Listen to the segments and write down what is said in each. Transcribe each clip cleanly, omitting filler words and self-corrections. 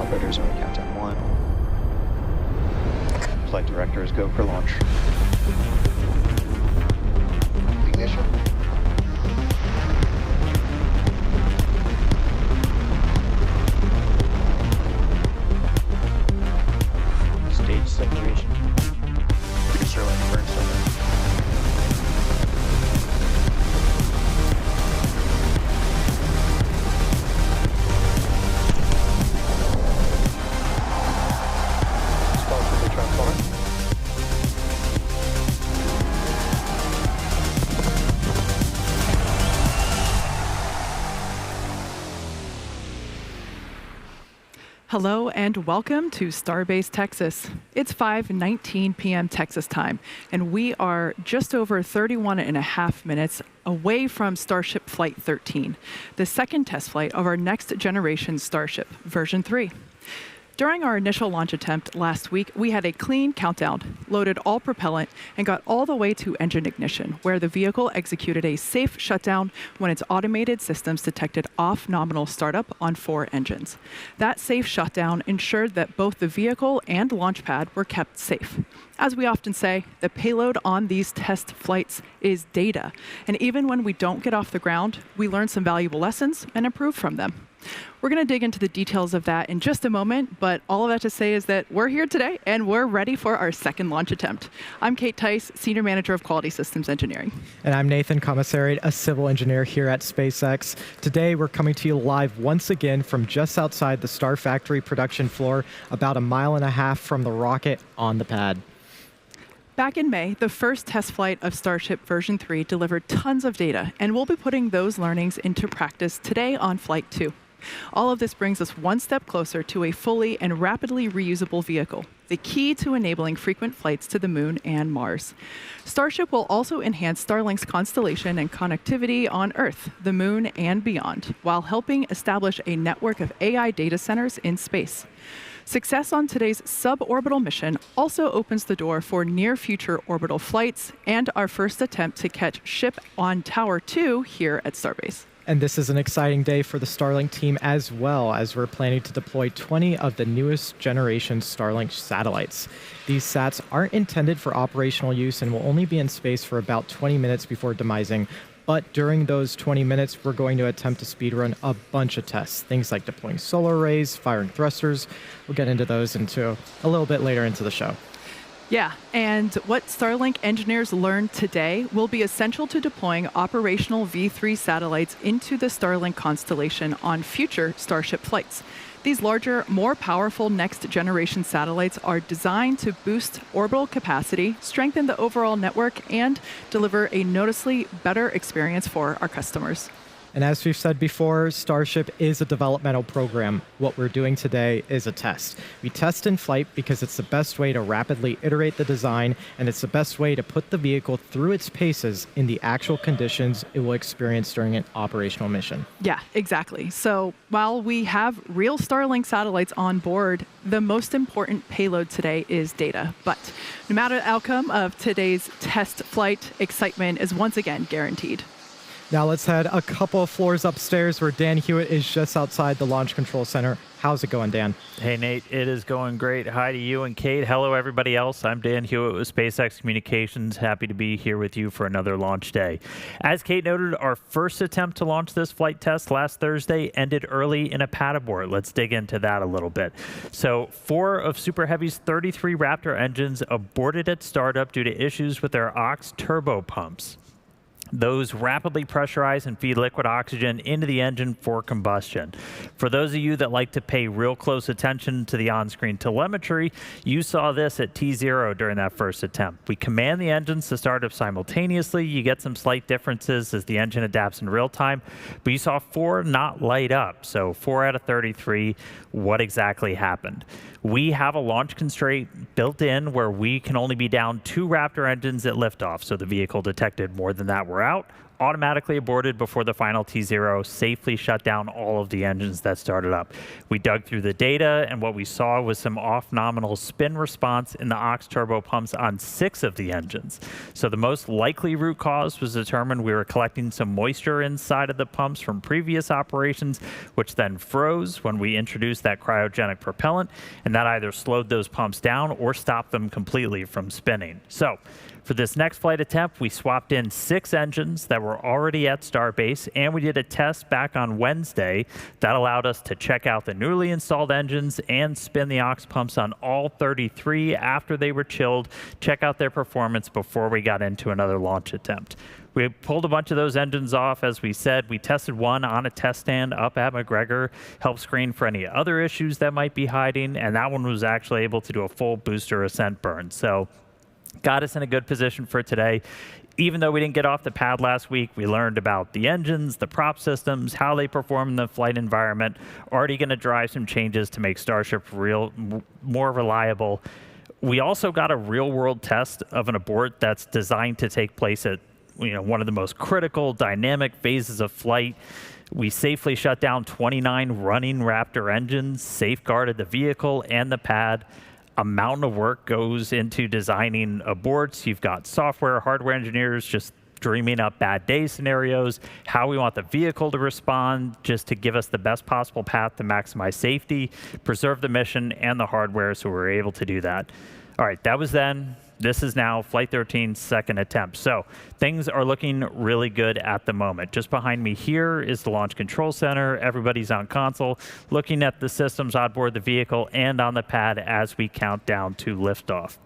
operators when we count down 1. Flight directors go for launch. Ignition. Stage separation. Booster light burn seven. Starship transformer. Hello and welcome to Starbase, Texas. It's 5:19 p.m. Texas time, and we are just over 31 and a half minutes away from Starship Flight 13, the second test flight of our next generation Starship, version 3. During our initial launch attempt last week, we had a clean countdown, loaded all propellant, and got all the way to engine ignition, where the vehicle executed a safe shutdown when its automated systems detected off-nominal startup on 4 engines. That safe shutdown ensured that both the vehicle and launch pad were kept safe. As we often say, the payload on these test flights is data, and even when we don't get off the ground, we learn some valuable lessons and improve from them. We're going to dig into the details of that in just a moment, but all of that to say is that we're here today and we're ready for our second launch attempt. I'm Kate Tice, Senior Manager of Quality Systems Engineering. And I'm Nathan Commissariat, a civil engineer here at SpaceX. Today, we're coming to you live once again from just outside the Star Factory production floor, about 1.5 miles from the rocket on the pad. Back in May, the first test flight of Starship version 3 delivered tons of data, and we'll be putting those learnings into practice today on Flight 2. All of this brings us one step closer to a fully and rapidly reusable vehicle, the key to enabling frequent flights to the Moon and Mars. Starship will also enhance Starlink's constellation and connectivity on Earth, the Moon, and beyond, while helping establish a network of AI data centers in space. Success on today's suborbital mission also opens the door for near-future orbital flights and our first attempt to catch ship on Tower 2 here at Starbase. And this is an exciting day for the Starlink team as well, as we're planning to deploy 20 of the newest generation Starlink satellites. These sats aren't intended for operational use and will only be in space for about 20 minutes before demising. But during those 20 minutes, we're going to attempt to speedrun a bunch of tests. Things like deploying solar arrays, firing thrusters. We'll get into those a little bit later into the show. Yeah, and what Starlink engineers learned today will be essential to deploying operational V3 satellites into the Starlink constellation on future Starship flights. These larger, more powerful next-generation satellites are designed to boost orbital capacity, strengthen the overall network, and deliver a noticeably better experience for our customers. And as we've said before, Starship is a developmental program. What we're doing today is a test. We test in flight because it's the best way to rapidly iterate the design, and it's the best way to put the vehicle through its paces in the actual conditions it will experience during an operational mission. Yeah, exactly. So while we have real Starlink satellites on board, the most important payload today is data. But no matter the outcome of today's test flight, excitement is once again guaranteed. Now let's head a couple of floors upstairs where Dan Hewitt is just outside the Launch Control Center. How's it going, Dan? Hey, Nate. It is going great. Hi to you and Kate. Hello, everybody else. I'm Dan Hewitt with SpaceX Communications. Happy to be here with you for another launch day. As Kate noted, our first attempt to launch this flight test last Thursday ended early in a pad abort. Let's dig into that a little bit. So 4 of Super Heavy's 33 Raptor engines aborted at startup due to issues with their aux turbo pumps. Those rapidly pressurize and feed liquid oxygen into the engine for combustion. For those of you that like to pay real close attention to the on-screen telemetry, you saw this at T0 during that first attempt. We command the engines to start up simultaneously. You get some slight differences as the engine adapts in real time, but you saw 4 not light up. So 4 out of 33, what exactly happened? We have a launch constraint built in where we can only be down 2 Raptor engines at liftoff. So the vehicle detected more than that, we're out. automatically aborted before the final T0 safely shut down all of the engines that started up. We dug through the data, and what we saw was some off-nominal spin response in the aux turbo pumps on 6 of the engines. So the most likely root cause was determined. We were collecting some moisture inside of the pumps from previous operations, which then froze when we introduced that cryogenic propellant, and that either slowed those pumps down or stopped them completely from spinning. So for this next flight attempt, we swapped in 6 engines that were already at Starbase, and we did a test back on Wednesday that allowed us to check out the newly installed engines and spin the aux pumps on all 33 after they were chilled, check out their performance before we got into another launch attempt. We pulled a bunch of those engines off, as we said. We tested one on a test stand up at McGregor, helped screen for any other issues that might be hiding, and that one was actually able to do a full booster ascent burn. So got us in a good position for today. Even though we didn't get off the pad last week, we learned about the engines, the prop systems, how they perform in the flight environment. Already going to drive some changes to make Starship more reliable. We also got a real-world test of an abort that's designed to take place at one of the most critical dynamic phases of flight. We safely shut down 29 running Raptor engines, safeguarded the vehicle and the pad. A mountain of work goes into designing aborts. You've got software, hardware engineers just dreaming up bad day scenarios, how we want the vehicle to respond, just to give us the best possible path to maximize safety, preserve the mission and the hardware, so we're able to do that. All right, that was then. This is now Flight 13's second attempt. So things are looking really good at the moment. Just behind me here is the Launch Control Center. Everybody's on console, looking at the systems on board the vehicle and on the pad as we count down to liftoff.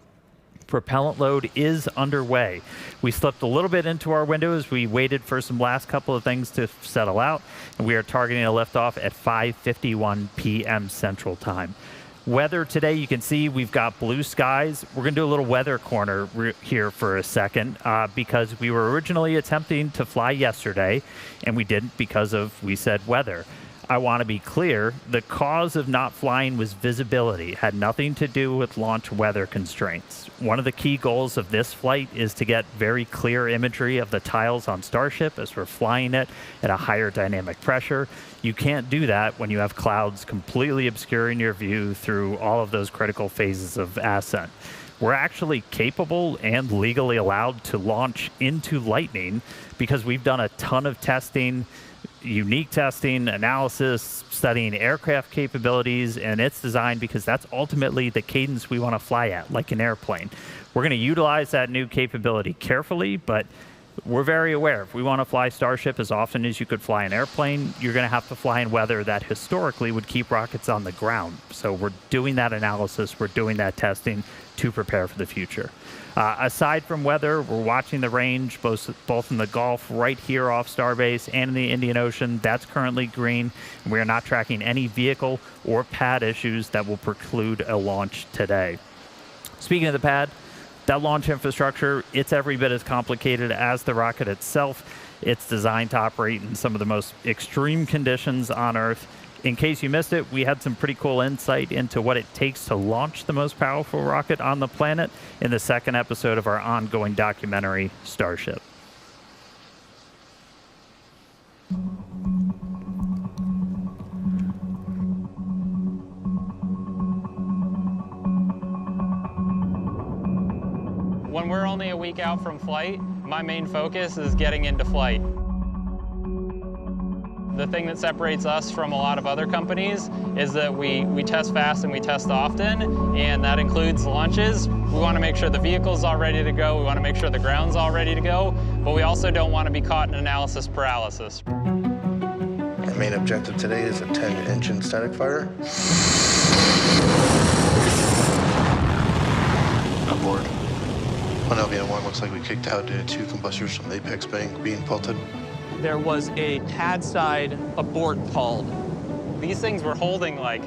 Propellant load is underway. We slipped a little bit into our window as we waited for some last couple of things to settle out, and we are targeting a liftoff at 5:51 p.m. Central Time. Weather today, you can see we've got blue skies. We're going to do a little weather corner here for a second because we were originally attempting to fly yesterday, and we didn't because of, we said, weather. I want to be clear, the cause of not flying was visibility. It had nothing to do with launch weather constraints. One of the key goals of this flight is to get very clear imagery of the tiles on Starship as we're flying it at a higher dynamic pressure. You can't do that when you have clouds completely obscuring your view through all of those critical phases of ascent. We're actually capable and legally allowed to launch into lightning because we've done a ton of testing, unique testing, analysis, studying aircraft capabilities, and it's designed because that's ultimately the cadence we want to fly at, like an airplane. We're going to utilize that new capability carefully, but we're very aware if we want to fly Starship as often as you could fly an airplane, you're going to have to fly in weather that historically would keep rockets on the ground. So we're doing that analysis, we're doing that testing to prepare for the future. Aside from weather, we're watching the range, both in the Gulf right here off Starbase and in the Indian Ocean. That's currently green. We are not tracking any vehicle or pad issues that will preclude a launch today. Speaking of the pad, that launch infrastructure, it's every bit as complicated as the rocket itself. It's designed to operate in some of the most extreme conditions on Earth. In case you missed it, we had some pretty cool insight into what it takes to launch the most powerful rocket on the planet in the second episode of our ongoing documentary, Starship. When we're only a week out from flight, my main focus is getting into flight. The thing that separates us from a lot of other companies is that we test fast and we test often, and that includes launches. We want to make sure the vehicle's all ready to go, we want to make sure the ground's all ready to go, but we also don't want to be caught in analysis paralysis. Our main objective today is a 10-engine static fire. Aboard. One LVN-1 looks like we kicked out due to 2 combustors from the apex being pelted. There was a pad side abort called. These things were holding like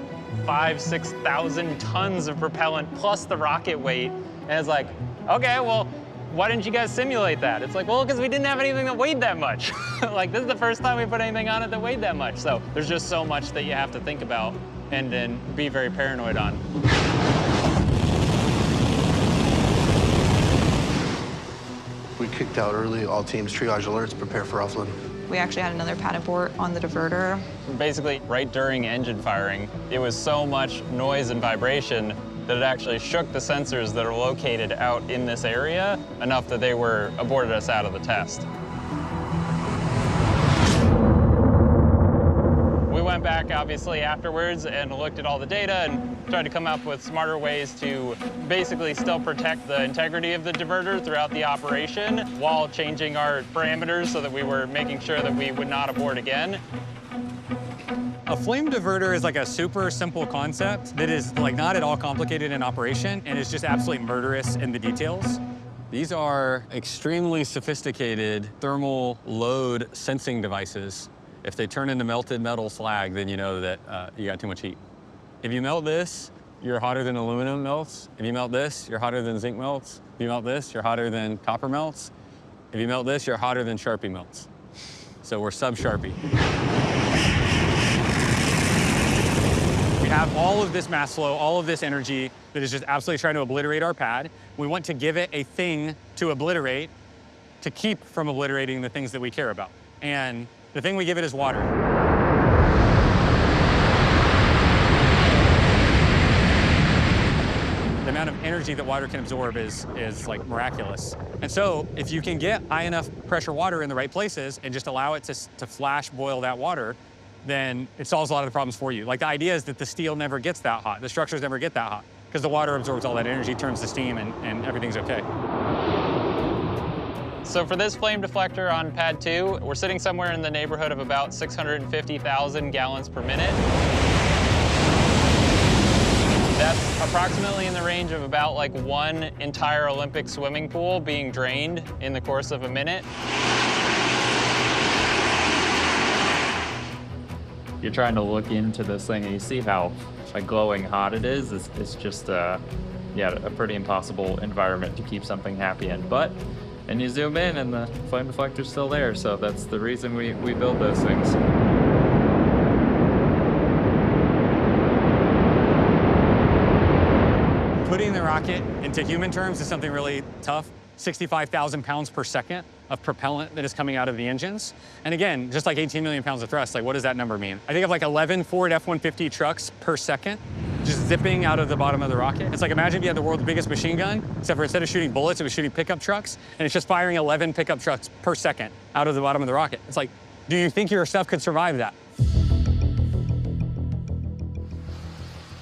5,000–6,000 tons of propellant plus the rocket weight. And it's like, okay, well, why didn't you guys simulate that? It's like, well, because we didn't have anything that weighed that much. Like, this is the first time we put anything on it that weighed that much. So there's just so much that you have to think about and be very paranoid on. We kicked out early. All teams triage alerts, prepare for offload. We actually had another pad abort on the diverter. Basically, right during engine firing, it was so much noise and vibration that it actually shook the sensors that are located out in this area enough that they aborted us out of the test. We went back, obviously, afterwards and looked at all the data and tried to come up with smarter ways to basically still protect the integrity of the diverter throughout the operation while changing our parameters so that we were making sure that we would not abort again. A flame diverter is like a super simple concept that is like not at all complicated in operation and is just absolutely murderous in the details. These are extremely sophisticated thermal load sensing devices. If they turn into melted metal slag, then you know that you got too much heat. If you melt this, you're hotter than aluminum melts. If you melt this, you're hotter than zinc melts. If you melt this, you're hotter than copper melts. If you melt this, you're hotter than Sharpie melts. So we're sub-Sharpie. We have all of this mass flow, all of this energy that is just absolutely trying to obliterate our pad. We want to give it a thing to obliterate to keep from obliterating the things that we care about. And the thing we give it is water. The amount of energy that water can absorb is like miraculous. And so if you can get high enough pressure water in the right places and just allow it to flash boil that water, then it solves a lot of the problems for you. Like the idea is that the steel never gets that hot, the structures never get that hot, because the water absorbs all that energy, turns to steam, and everything's okay. So for this flame deflector on pad 2, we're sitting somewhere in the neighborhood of about 650,000 gallons per minute. That's approximately in the range of about like one entire Olympic swimming pool being drained in the course of a minute. You're trying to look into this thing and you see how like glowing hot it is. It's just yeah, a pretty impossible environment to keep something happy in. But and you zoom in and the flame deflector's still there, so that's the reason we build those things. Putting the rocket into human terms is something really tough. 65,000 pounds per second of propellant that is coming out of the engines. And again, just like 18 million pounds of thrust, like what does that number mean? I think of like 11 Ford F-150 trucks per second just zipping out of the bottom of the rocket. It's like imagine if you had the world's biggest machine gun, except for instead of shooting bullets, it was shooting pickup trucks, and it's just firing 11 pickup trucks per second out of the bottom of the rocket. It's like, do you think your stuff could survive that?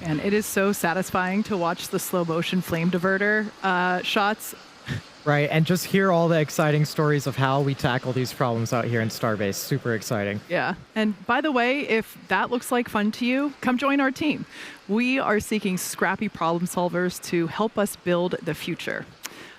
And it is so satisfying to watch the slow motion flame diverter shots. Right, and just hear all the exciting stories of how we tackle these problems out here in Starbase. Super exciting. Yeah. And by the way, if that looks like fun to you, come join our team. We are seeking scrappy problem solvers to help us build the future.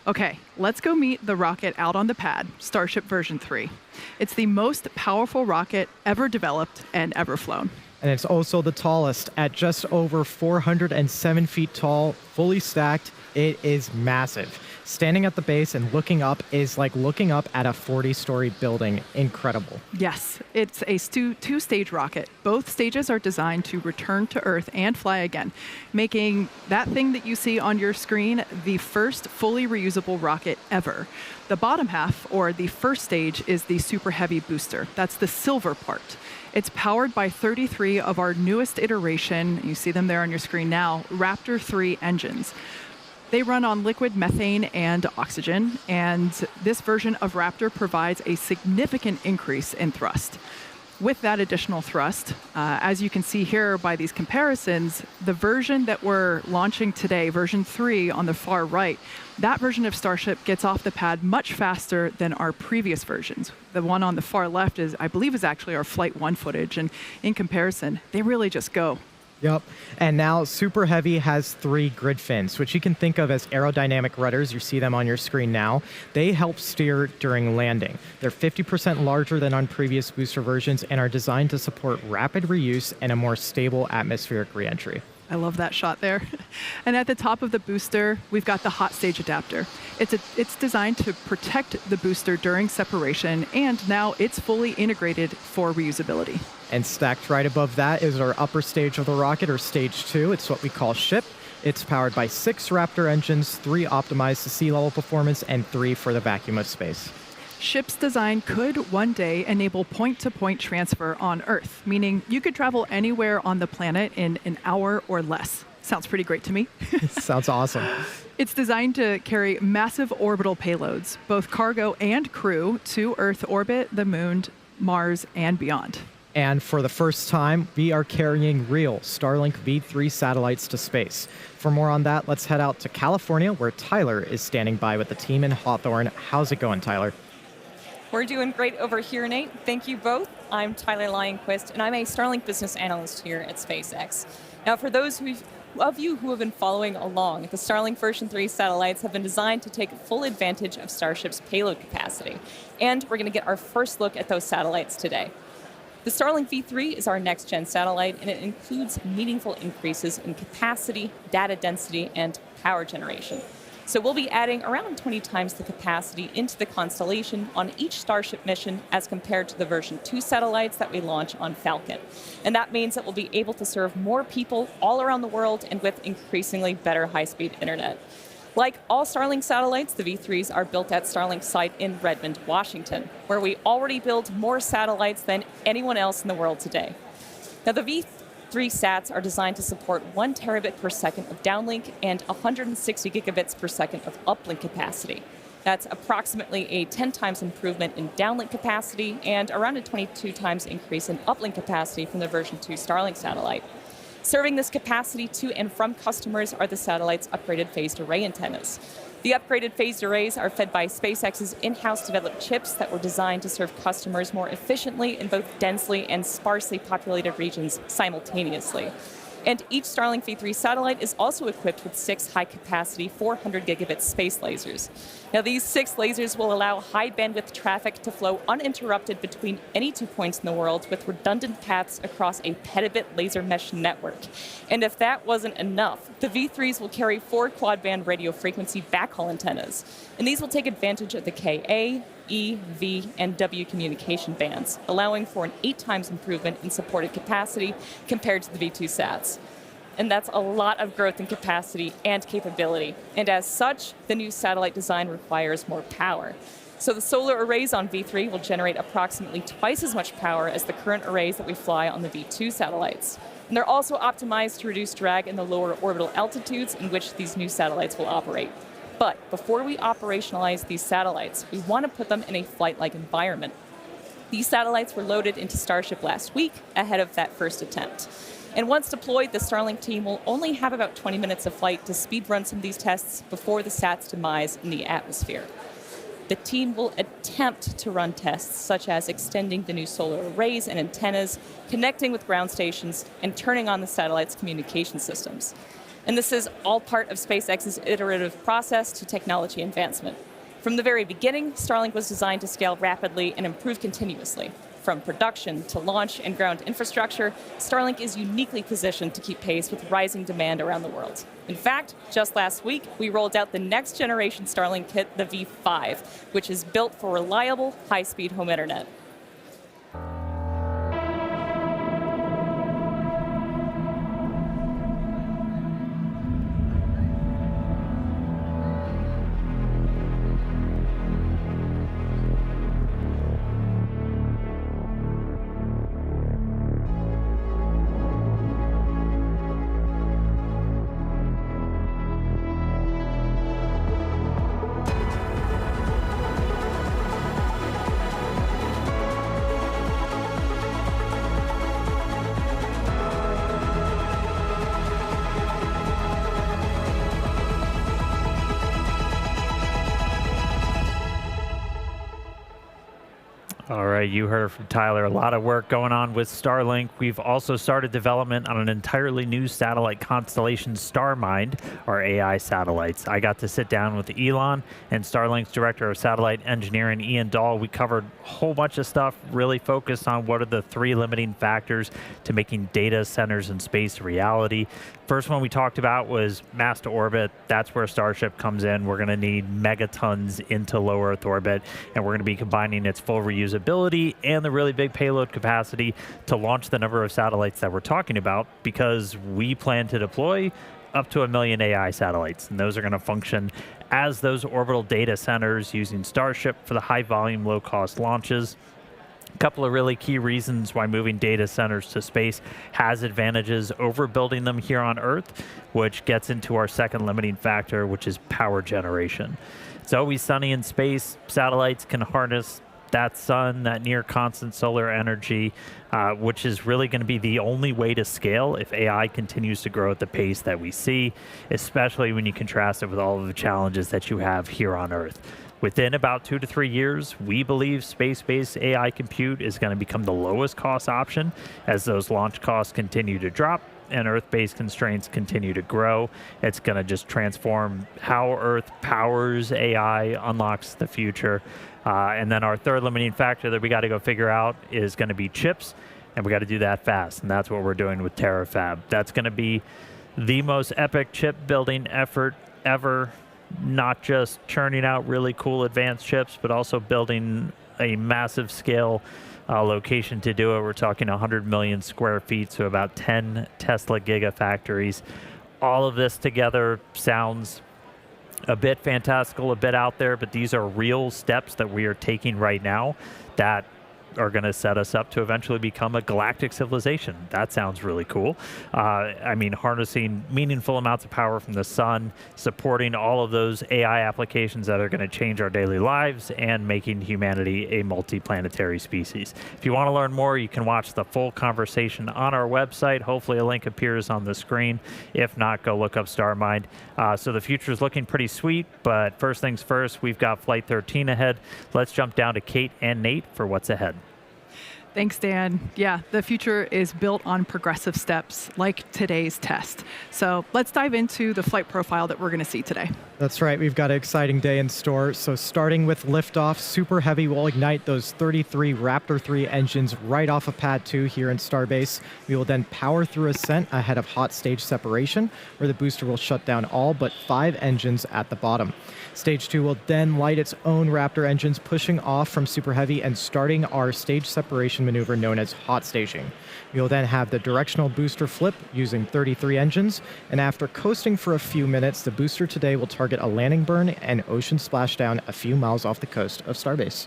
Okay, let's go meet the rocket out on the pad, Starship version 3. It's the most powerful rocket ever developed and ever flown. And it's also the tallest at just over 407 feet tall, fully stacked. It is massive. Standing at the base and looking up is like looking up at a 40-story building. Incredible. Yes, it's a two-stage rocket. Both stages are designed to return to Earth and fly again, making that thing that you see on your screen the first fully reusable rocket ever. The bottom half, or the first stage, is the Super Heavy booster. That's the silver part. It's powered by 33 of our newest iteration, you see them there on your screen now, Raptor 3 engines. They run on liquid methane and oxygen, and this version of Raptor provides a significant increase in thrust. With that additional thrust, as you can see here by these comparisons, the version that we're launching today, version 3 on the far right, that version of Starship gets off the pad much faster than our previous versions. The one on the far left I believe is actually our Flight 1 footage, and in comparison, they really just go. Yep. And now Super Heavy has 3 grid fins, which you can think of as aerodynamic rudders. You see them on your screen now. They help steer during landing. They're 50% larger than on previous booster versions and are designed to support rapid reuse and a more stable atmospheric reentry. I love that shot there. And at the top of the booster, we've got the hot stage adapter. It's designed to protect the booster during separation, and now it's fully integrated for reusability. And stacked right above that is our upper stage of the rocket, or stage 2. It's what we call ship. It's powered by 6 Raptor engines, 3 optimized to sea level performance, and 3 for the vacuum of space. Ship's design could one day enable point-to-point transfer on Earth, meaning you could travel anywhere on the planet in an hour or less. Sounds pretty great to me. Sounds awesome. It's designed to carry massive orbital payloads, both cargo and crew, to Earth orbit, the moon, Mars, and beyond. And for the first time, we are carrying real Starlink V3 satellites to space. For more on that, let's head out to California, where Tyler is standing by with the team in Hawthorne. How's it going, Tyler? We're doing great over here, Nate. Thank you both. I'm Tyler Lionquist, and I'm a Starlink business analyst here at SpaceX. Now, for those of you who have been following along, the Starlink version 3 satellites have been designed to take full advantage of Starship's payload capacity. And we're going to get our first look at those satellites today. The Starlink V3 is our next-gen satellite, and it includes meaningful increases in capacity, data density, and power generation. So we'll be adding around 20 times the capacity into the constellation on each Starship mission as compared to the version 2 satellites that we launch on Falcon. And that means that we'll be able to serve more people all around the world and with increasingly better high-speed internet. Like all Starlink satellites, the V3s are built at Starlink's site in Redmond, Washington, where we already build more satellites than anyone else in the world today. Now, the V3 sats are designed to support 1 terabit per second of downlink and 160 gigabits per second of uplink capacity. That's approximately a 10 times improvement in downlink capacity and around a 22 times increase in uplink capacity from the version 2 Starlink satellite. Serving this capacity to and from customers are the satellite's upgraded phased array antennas. The upgraded phased arrays are fed by SpaceX's in-house developed chips that were designed to serve customers more efficiently in both densely and sparsely populated regions simultaneously. And each Starlink V3 satellite is also equipped with 6 high-capacity 400 gigabit space lasers. Now, these 6 lasers will allow high-bandwidth traffic to flow uninterrupted between any 2 points in the world with redundant paths across a petabit laser mesh network. And if that wasn't enough, the V3s will carry 4 quad-band radio frequency backhaul antennas. And these will take advantage of the Ka, E, V, and W communication bands, allowing for an 8 times improvement in supported capacity compared to the V2 sats. And that's a lot of growth in capacity and capability. And as such, the new satellite design requires more power. So the solar arrays on V3 will generate approximately twice as much power as the current arrays that we fly on the V2 satellites. And they're also optimized to reduce drag in the lower orbital altitudes in which these new satellites will operate. But before we operationalize these satellites, we want to put them in a flight-like environment. These satellites were loaded into Starship last week ahead of that first attempt. And once deployed, the Starlink team will only have about 20 minutes of flight to speed run some of these tests before the sat's demise in the atmosphere. The team will attempt to run tests such as extending the new solar arrays and antennas, connecting with ground stations, and turning on the satellite's communication systems. And this is all part of SpaceX's iterative process to technology advancement. From the very beginning, Starlink was designed to scale rapidly and improve continuously. From production to launch and ground infrastructure, Starlink is uniquely positioned to keep pace with rising demand around the world. In fact, just last week, we rolled out the next generation Starlink kit, the V5, which is built for reliable, high-speed home internet. All right, you heard from Tyler. A lot of work going on with Starlink. We've also started development on an entirely new satellite constellation, StarMind, our AI satellites. I got to sit down with Elon and Starlink's Director of Satellite Engineering, Ian Dahl. We covered a whole bunch of stuff, really focused on what are the 3 limiting factors to making data centers in space a reality. First one we talked about was mass to orbit. That's where Starship comes in. We're going to need megatons into low Earth orbit, and we're going to be combining its full reusability and the really big payload capacity to launch the number of satellites that we're talking about, because we plan to deploy up to 1 million AI satellites, and those are going to function as those orbital data centers using Starship for the high volume, low cost launches. A couple of really key reasons why moving data centers to space has advantages over building them here on Earth, which gets into our second limiting factor, which is power generation. It's always sunny in space. Satellites can harness that sun, that near constant solar energy, which is really going to be the only way to scale if AI continues to grow at the pace that we see, especially when you contrast it with all of the challenges that you have here on Earth. Within about 2 to 3 years, we believe space-based AI compute is going to become the lowest cost option as those launch costs continue to drop and Earth-based constraints continue to grow. It's going to just transform how Earth powers AI, unlocks the future. And then our third limiting factor that we got to go figure out is going to be chips, and we got to do that fast. And that's what we're doing with TerraFab. That's going to be the most epic chip building effort ever. Not just churning out really cool advanced chips, but also building a massive scale location to do it. We're talking 100 million square feet, so about 10 Tesla gigafactories. All of this together sounds a bit fantastical, a bit out there, but these are real steps that we are taking right now that are going to set us up to eventually become a galactic civilization. That sounds really cool. I mean, harnessing meaningful amounts of power from the sun, supporting all of those AI applications that are going to change our daily lives, and making humanity a multi-planetary species. If you want to learn more, you can watch the full conversation on our website. Hopefully a link appears on the screen. If not, go look up StarMind. So the future is looking pretty sweet, but first things first, we've got Flight 13 ahead. Let's jump down to Kate and Nate for what's ahead. Thanks, Dan. Yeah, the future is built on progressive steps like today's test. So let's dive into the flight profile that we're going to see today. That's right. We've got an exciting day in store. So starting with liftoff, Super Heavy will ignite those 33 Raptor 3 engines right off of Pad 2 here in Starbase. We will then power through ascent ahead of hot stage separation, where the booster will shut down all but 5 engines at the bottom. Stage 2 will then light its own Raptor engines, pushing off from Super Heavy and starting our stage separation maneuver known as hot staging. We will then have the directional booster flip using 33 engines, and after coasting for a few minutes, the booster today will target a landing burn and ocean splashdown a few miles off the coast of Starbase.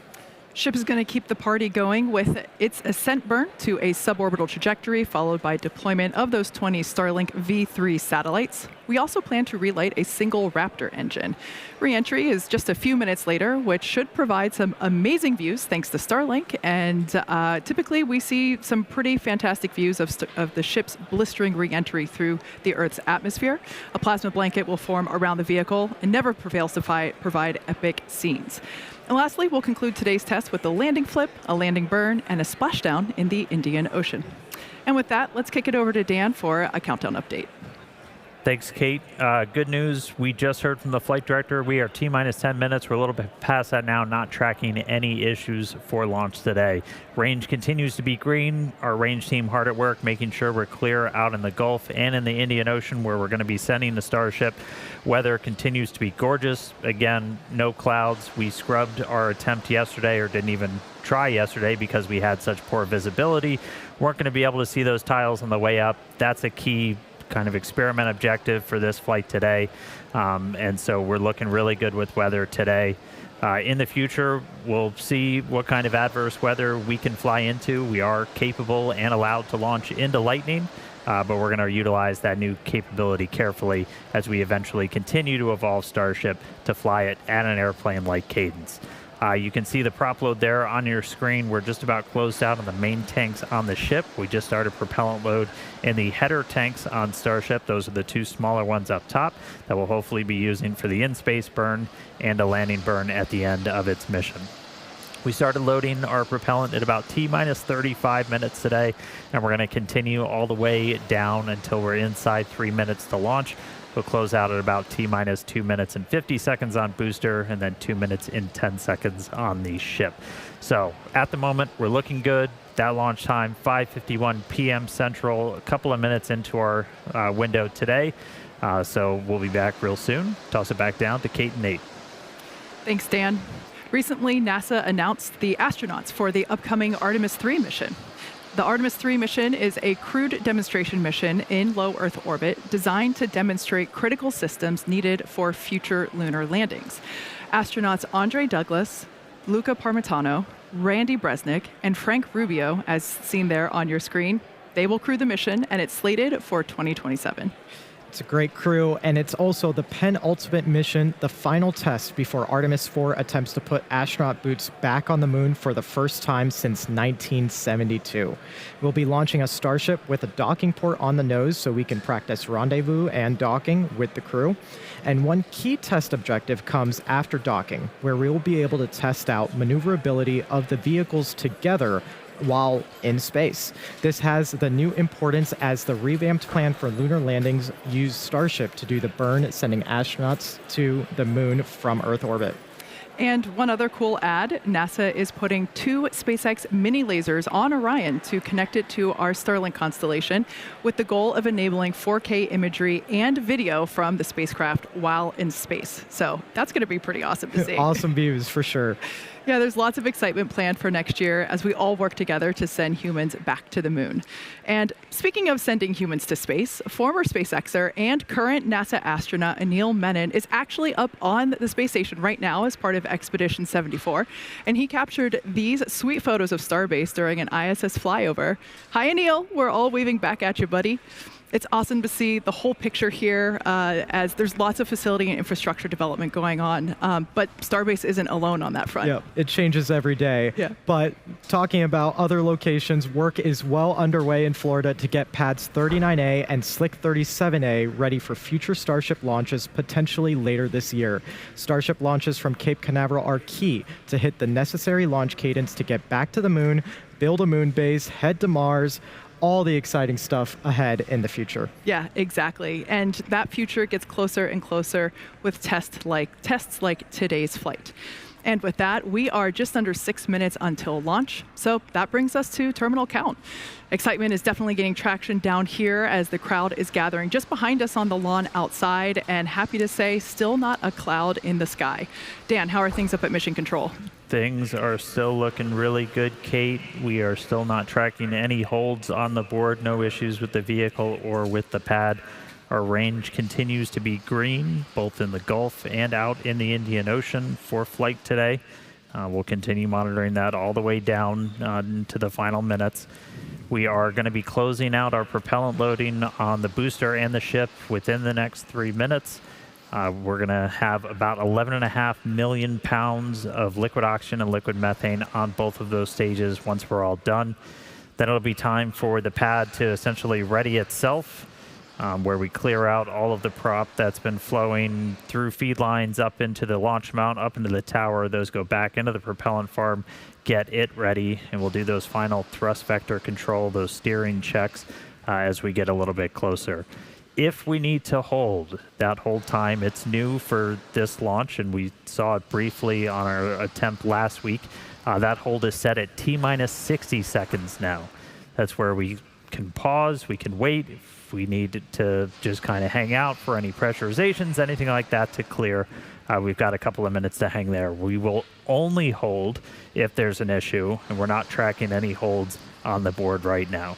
Ship is going to keep the party going with its ascent burn to a suborbital trajectory, followed by deployment of those 20 Starlink V3 satellites. We also plan to relight a single Raptor engine. Re-entry is just a few minutes later, which should provide some amazing views thanks to Starlink. And typically we see some pretty fantastic views of the ship's blistering re-entry through the Earth's atmosphere. A plasma blanket will form around the vehicle and never prevails to provide epic scenes. And lastly, we'll conclude today's test with a landing flip, a landing burn, and a splashdown in the Indian Ocean. And with that, let's kick it over to Dan for a countdown update. Thanks, Kate. Good news. We just heard from the flight director. We are T-minus 10 minutes. We're a little bit past that now, not tracking any issues for launch today. Range continues to be green. Our range team hard at work, making sure we're clear out in the Gulf and in the Indian Ocean, where we're going to be sending the Starship. Weather continues to be gorgeous. Again, no clouds. We scrubbed our attempt yesterday, or didn't even try yesterday, because we had such poor visibility. Weren't going to be able to see those tiles on the way up. That's a key kind of experiment objective for this flight today. And so we're looking really good with weather today. In the future, we'll see what kind of adverse weather we can fly into. We are capable and allowed to launch into lightning, but we're going to utilize that new capability carefully as we eventually continue to evolve Starship to fly it at an airplane-like cadence. You can see the prop load there on your screen. We're just about closed out on the main tanks on the ship. We just started propellant load in the header tanks on Starship. Those are the 2 smaller ones up top that we'll hopefully be using for the in-space burn and a landing burn at the end of its mission. We started loading our propellant at about T-minus 35 minutes today, and we're going to continue all the way down until we're inside 3 minutes to launch. We'll close out at about T-minus 2 minutes and 50 seconds on booster, and then 2 minutes and 10 seconds on the ship. So at the moment, we're looking good. That launch time, 5:51 p.m. Central, a couple of minutes into our window today. So we'll be back real soon. Toss it back down to Kate and Nate. Thanks, Dan. Recently, NASA announced the astronauts for the upcoming Artemis 3 mission. The Artemis 3 mission is a crewed demonstration mission in low Earth orbit designed to demonstrate critical systems needed for future lunar landings. Astronauts Andre Douglas, Luca Parmitano, Randy Bresnik, and Frank Rubio, as seen there on your screen, they will crew the mission, and it's slated for 2027. It's a great crew, and it's also the penultimate mission, the final test before Artemis 4 attempts to put astronaut boots back on the moon for the first time since 1972. We'll be launching a Starship with a docking port on the nose so we can practice rendezvous and docking with the crew. And one key test objective comes after docking, where we will be able to test out maneuverability of the vehicles together while in space. This has the new importance as the revamped plan for lunar landings used Starship to do the burn, sending astronauts to the moon from Earth orbit. And one other cool ad, NASA is putting 2 SpaceX mini lasers on Orion to connect it to our Starlink constellation with the goal of enabling 4K imagery and video from the spacecraft while in space. So that's going to be pretty awesome to see. Awesome views for sure. Yeah, there's lots of excitement planned for next year as we all work together to send humans back to the moon. And speaking of sending humans to space, former SpaceXer and current NASA astronaut Anil Menon is actually up on the space station right now as part of Expedition 74. And he captured these sweet photos of Starbase during an ISS flyover. Hi, Anil. We're all waving back at you, buddy. It's awesome to see the whole picture here as there's lots of facility and infrastructure development going on. But Starbase isn't alone on that front. Yeah, it changes every day. Yeah. But talking about other locations, work is well underway in Florida to get pads 39A and Slick 37A ready for future Starship launches potentially later this year. Starship launches from Cape Canaveral are key to hit the necessary launch cadence to get back to the moon, build a moon base, head to Mars, all the exciting stuff ahead in the future. Yeah, exactly. And that future gets closer and closer with tests like today's flight. And with that, we are just under 6 minutes until launch. So that brings us to terminal count. Excitement is definitely gaining traction down here as the crowd is gathering just behind us on the lawn outside, and happy to say, still not a cloud in the sky. Dan, how are things up at Mission Control? Things are still looking really good, Kate. We are still not tracking any holds on the board, no issues with the vehicle or with the pad. Our range continues to be green, both in the Gulf and out in the Indian Ocean for flight today. We'll continue monitoring that all the way down to the final minutes. We are going to be closing out our propellant loading on the booster and the ship within the next 3 minutes. We're going to have about 11.5 million pounds of liquid oxygen and liquid methane on both of those stages once we're all done. Then it'll be time for the pad to essentially ready itself, where we clear out all of the prop that's been flowing through feed lines up into the launch mount, up into the tower. Those go back into the propellant farm, get it ready, and we'll do those final thrust vector control, those steering checks as we get a little bit closer. If we need to hold that hold time, it's new for this launch, and we saw it briefly on our attempt last week. That hold is set at T-minus 60 seconds now. That's where we can pause, we can wait. If we need to just kind of hang out for any pressurizations, anything like that to clear, we've got a couple of minutes to hang there. We will only hold if there's an issue, and we're not tracking any holds on the board right now.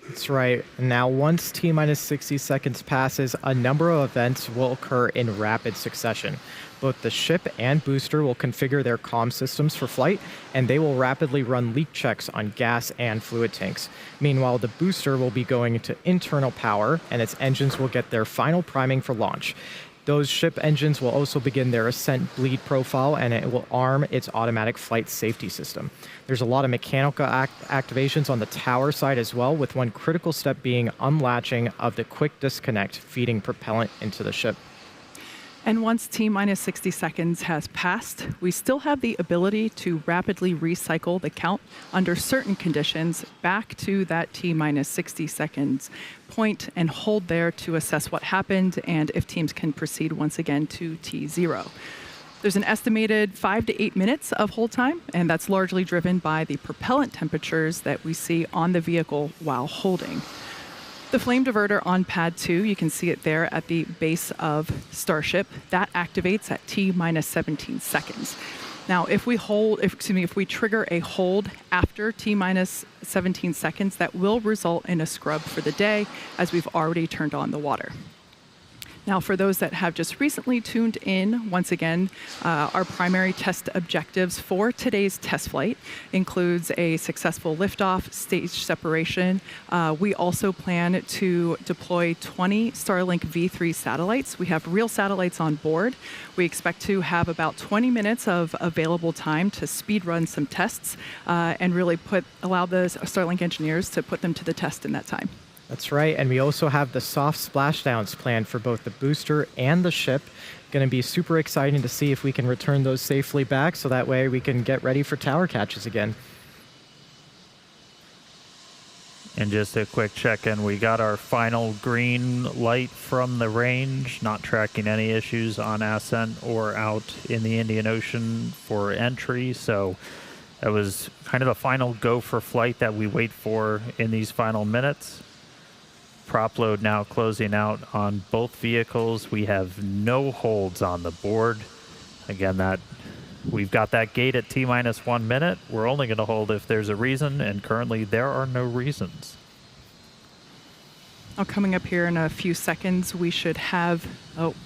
That's right. Now, once T-minus 60 seconds passes, a number of events will occur in rapid succession. Both the ship and booster will configure their comm systems for flight, and they will rapidly run leak checks on gas and fluid tanks. Meanwhile, the booster will be going into internal power, and its engines will get their final priming for launch. Those ship engines will also begin their ascent bleed profile, and it will arm its automatic flight safety system. There's a lot of mechanical activations on the tower side as well, with one critical step being unlatching of the quick disconnect, feeding propellant into the ship. And once T-minus 60 seconds has passed, we still have the ability to rapidly recycle the count under certain conditions back to that T-minus 60 seconds point and hold there to assess what happened and if teams can proceed once again to T0. There's an estimated 5 to 8 minutes of hold time, and that's largely driven by the propellant temperatures that we see on the vehicle while holding. The flame diverter on pad 2, you can see it there at the base of Starship. That activates at T-minus 17 seconds. Now, if we trigger a hold after T-minus 17 seconds, that will result in a scrub for the day, as we've already turned on the water. Now, for those that have just recently tuned in, once again, our primary test objectives for today's test flight includes a successful liftoff, stage separation. We also plan to deploy 20 Starlink V3 satellites. We have real satellites on board. We expect to have about 20 minutes of available time to speed run some tests and really allow the Starlink engineers to put them to the test in that time. That's right, and we also have the soft splashdowns planned for both the booster and the ship. Going to be super exciting to see if we can return those safely back, so that way we can get ready for tower catches again. And just a quick check-in, we got our final green light from the range, not tracking any issues on ascent or out in the Indian Ocean for entry, so that was kind of the final go for flight that we wait for in these final minutes. Prop load now closing out on both vehicles. We have no holds on the board. Again, we've got that gate at T-minus 1 minute. We're only going to hold if there's a reason, and currently there are no reasons. Now, coming up here in a few seconds, we should have,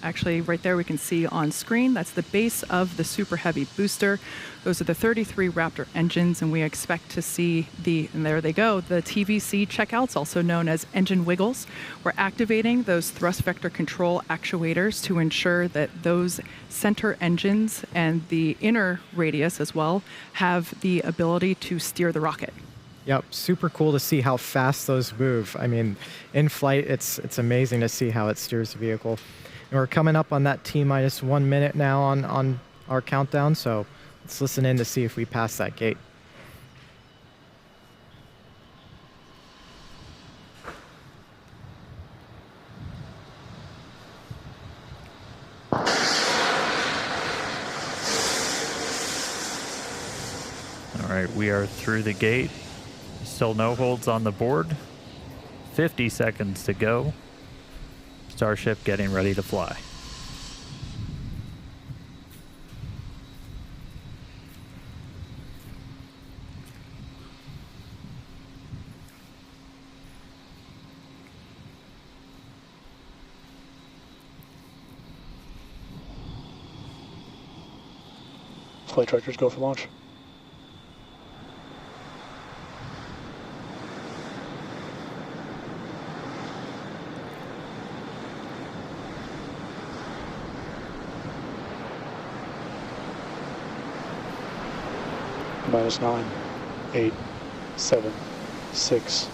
actually right there we can see on screen, that's the base of the Super Heavy booster. Those are the 33 Raptor engines, and we expect to see and there they go, the TVC checkouts, also known as engine wiggles. We're activating those thrust vector control actuators to ensure that those center engines and the inner radius as well have the ability to steer the rocket. Yep, super cool to see how fast those move. I mean, in flight, it's amazing to see how it steers the vehicle. And we're coming up on that T-minus 1 minute now on our countdown, so let's listen in to see if we pass that gate. All right, we are through the gate. Still no holds on the board. 50 seconds to go. Starship getting ready to fly. Flight directors go for launch. -9, 8, 7, 6,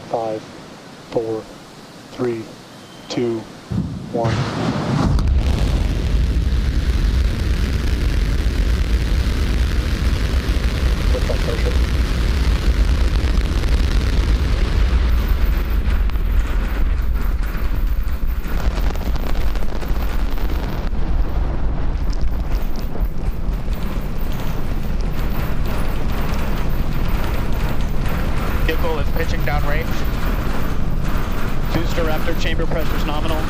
5, 4, 3, 2, 1. Lift off Starship. Vehicle is pitching downrange. Booster Raptor chamber pressure is nominal.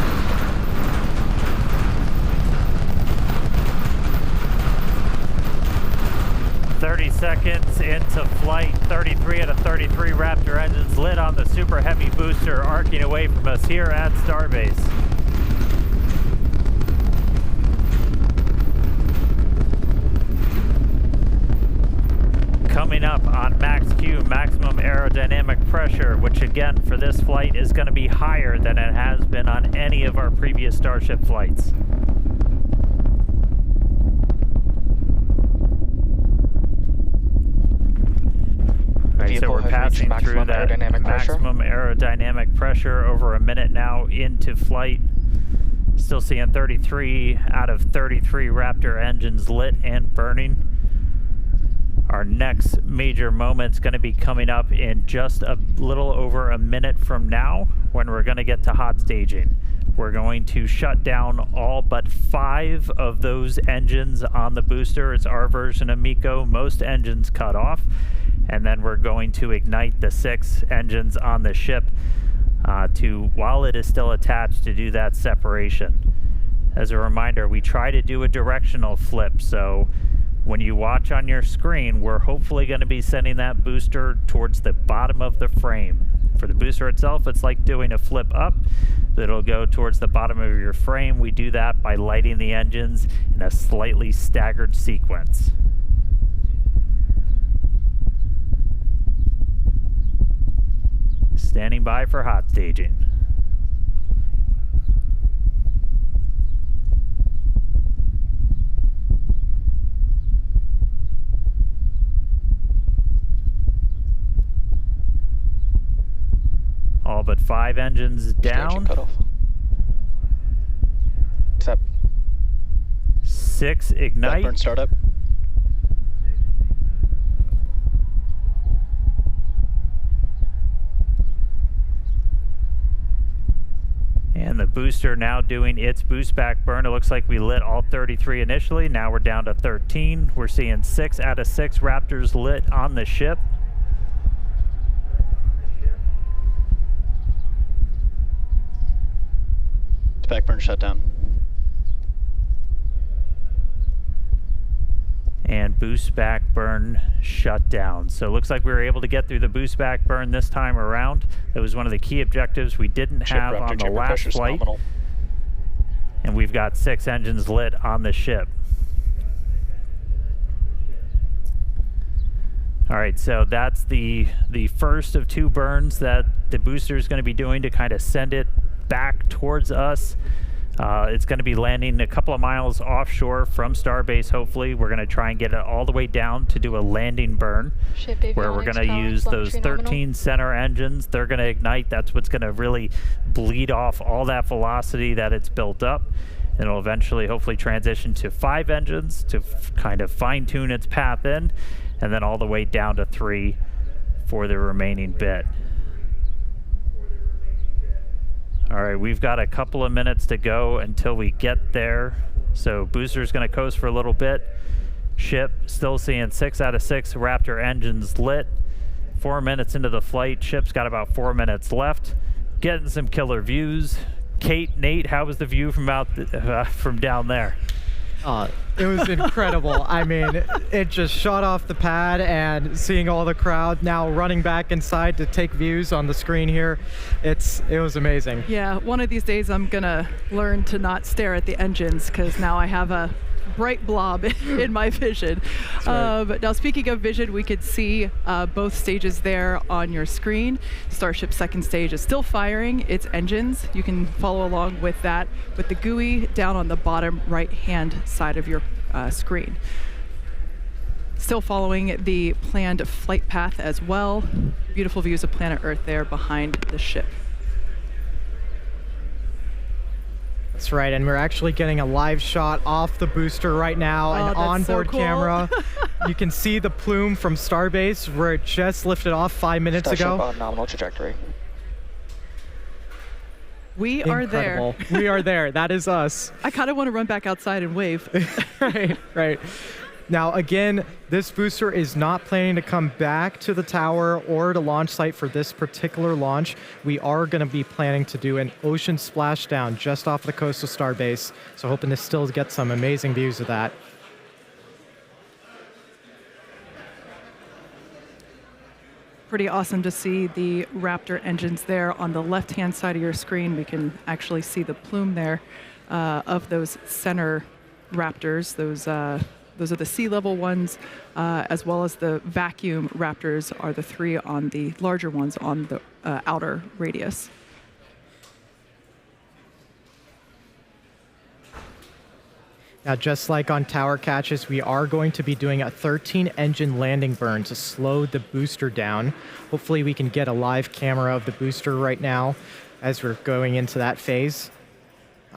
Seconds into flight, 33 out of 33 Raptor engines lit on the Super Heavy booster, arcing away from us here at Starbase. Coming up on max Q, maximum aerodynamic pressure, which again for this flight is going to be higher than it has been on any of our previous Starship flights. Right, so we're passing through that maximum aerodynamic pressure over a minute now into flight. Still seeing 33 out of 33 Raptor engines lit and burning. Our next major moment's going to be coming up in just a little over a minute from now when we're going to get to hot staging. We're going to shut down all but 5 of those engines on the booster. It's our version of MECO. Most engines cut off. And then we're going to ignite the 6 engines on the ship while it is still attached, to do that separation. As a reminder, we try to do a directional flip, so When you watch on your screen, we're hopefully going to be sending that booster towards the bottom of the frame. For the booster itself, it's like doing a flip up. It'll go towards the bottom of your frame. We do that by lighting the engines in a slightly staggered sequence. Standing by for hot staging. All but 5 engines down. Cutoff. Tap. 6 ignite. Backburn startup. And the booster now doing its boost back burn. It looks like we lit all 33 initially. Now we're down to 13. We're seeing 6 out of 6 Raptors lit on the ship. Backburn shut down. And boost back burn shut down. So it looks like we were able to get through the boost back burn this time around. That was one of the key objectives we didn't have on the last flight. Nominal. And we've got 6 engines lit on the ship. All right, so that's the first of 2 burns that the booster is going to be doing to kind of send it back towards us. It's going to be landing a couple of miles offshore from Starbase, hopefully. We're going to try and get it all the way down to do a landing burn, where we're going to use those 13 center engines. They're going to ignite. That's what's going to really bleed off all that velocity that it's built up. And it'll eventually, hopefully, transition to 5 engines to kind of fine-tune its path in, and then all the way down to 3 for the remaining bit. All right, we've got a couple of minutes to go until we get there. So booster's going to coast for a little bit. Ship still seeing 6 out of 6 Raptor engines lit. 4 minutes into the flight. Ship's got about 4 minutes left. Getting some killer views. Kate, Nate, how was the view from from down there? It was incredible. I mean, it just shot off the pad, and seeing all the crowd now running back inside to take views on the screen here, it was amazing. Yeah, one of these days I'm gonna learn to not stare at the engines, because now I have a bright blob in my vision. Right. Now, speaking of vision, we could see both stages there on your screen. Starship's second stage is still firing its engines. You can follow along with that with the GUI down on the bottom right-hand side of your screen. Still following the planned flight path as well. Beautiful views of planet Earth there behind the ship. That's right, and we're actually getting a live shot off the booster right now, an onboard camera. You can see the plume from Starbase where it just lifted off 5 minutes Starship ago. on nominal trajectory. We are there. We are there. That is us. I kind of want to run back outside and wave. Right. Now, again, this booster is not planning to come back to the tower or to launch site for this particular launch. We are going to be planning to do an ocean splashdown just off the coast of Starbase, so hoping to still get some amazing views of that. Pretty awesome to see the Raptor engines there on the left-hand side of your screen. We can actually see the plume there of those center Raptors. Those are the sea level ones, as well as the vacuum Raptors are the 3 on the larger ones on the outer radius. Now, just like on tower catches, we are going to be doing a 13 engine landing burn to slow the booster down. Hopefully we can get a live camera of the booster right now as we're going into that phase.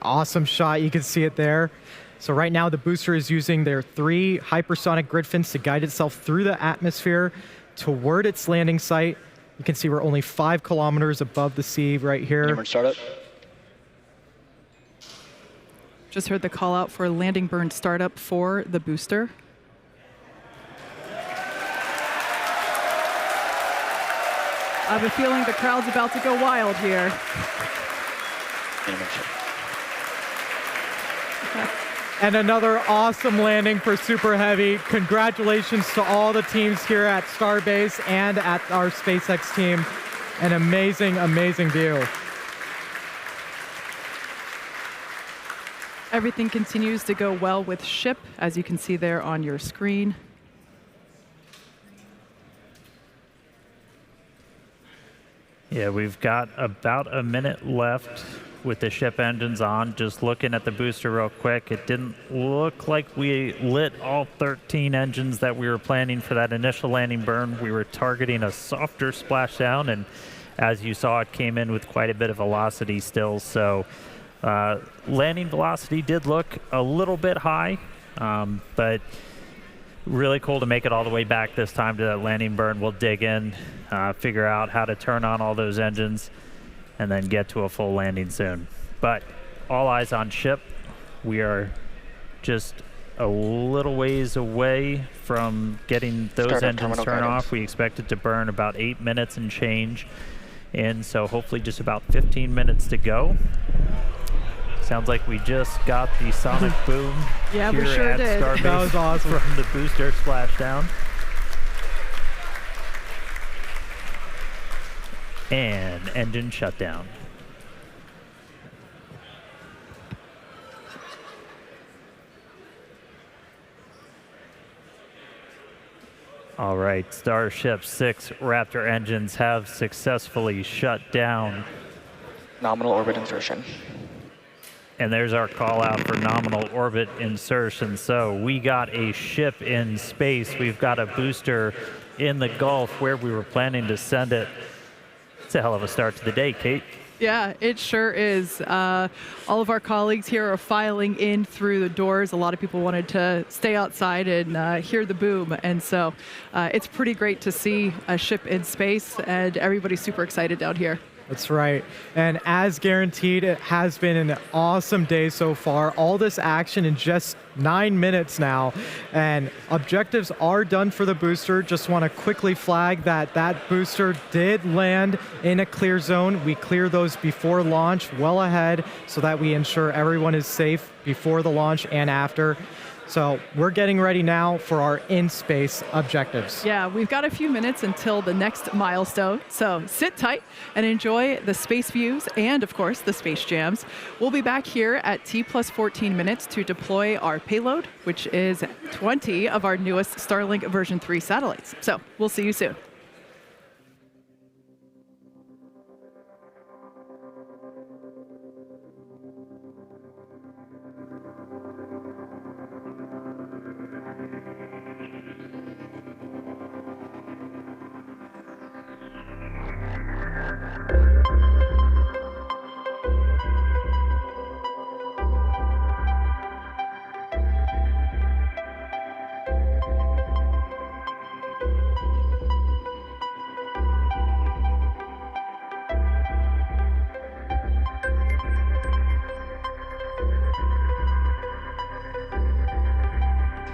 Awesome shot, you can see it there. So right now the booster is using their 3 hypersonic grid fins to guide itself through the atmosphere toward its landing site. You can see we're only 5 kilometers above the sea right here. Startup. Just heard the call out for landing burn startup for the booster. I have a feeling the crowd's about to go wild here. And another awesome landing for Super Heavy. Congratulations to all the teams here at Starbase and at our SpaceX team. An amazing, amazing view. Everything continues to go well with Ship, as you can see there on your screen. Yeah, we've got about a minute left with the Ship engines on. Just looking at the booster real quick, it didn't look like we lit all 13 engines that we were planning for that initial landing burn. We were targeting a softer splashdown, and as you saw, it came in with quite a bit of velocity still. So landing velocity did look a little bit high, but really cool to make it all the way back this time to that landing burn. We'll dig in, figure out how to turn on all those engines, and then get to a full landing soon. But all eyes on Ship. We are just a little ways away from getting those engines turned off. We expect it to burn about 8 minutes and change. And so hopefully just about 15 minutes to go. Sounds like we just got the sonic boom Yeah, here we sure at did. Starbase That was awesome. from the booster splashdown. And engine shutdown. All right, Starship 6 Raptor engines have successfully shut down. Nominal orbit insertion. And there's our call out for nominal orbit insertion. So we got a ship in space. We've got a booster in the Gulf where we were planning to send it. It's a hell of a start to the day, Kate. Yeah, it sure is. All of our colleagues here are filing in through the doors. A lot of people wanted to stay outside and hear the boom. And so it's pretty great to see a ship in space, and everybody's super excited down here. That's right. And as guaranteed, it has been an awesome day so far. All this action in just 9 minutes now. And objectives are done for the booster. Just want to quickly flag that that booster did land in a clear zone. We clear those before launch, well ahead, so that we ensure everyone is safe before the launch and after. So we're getting ready now for our in-space objectives. Yeah, we've got a few minutes until the next milestone, so sit tight and enjoy the space views and, of course, the space jams. We'll be back here at T+14 minutes to deploy our payload, which is 20 of our newest Starlink version 3 satellites. So we'll see you soon.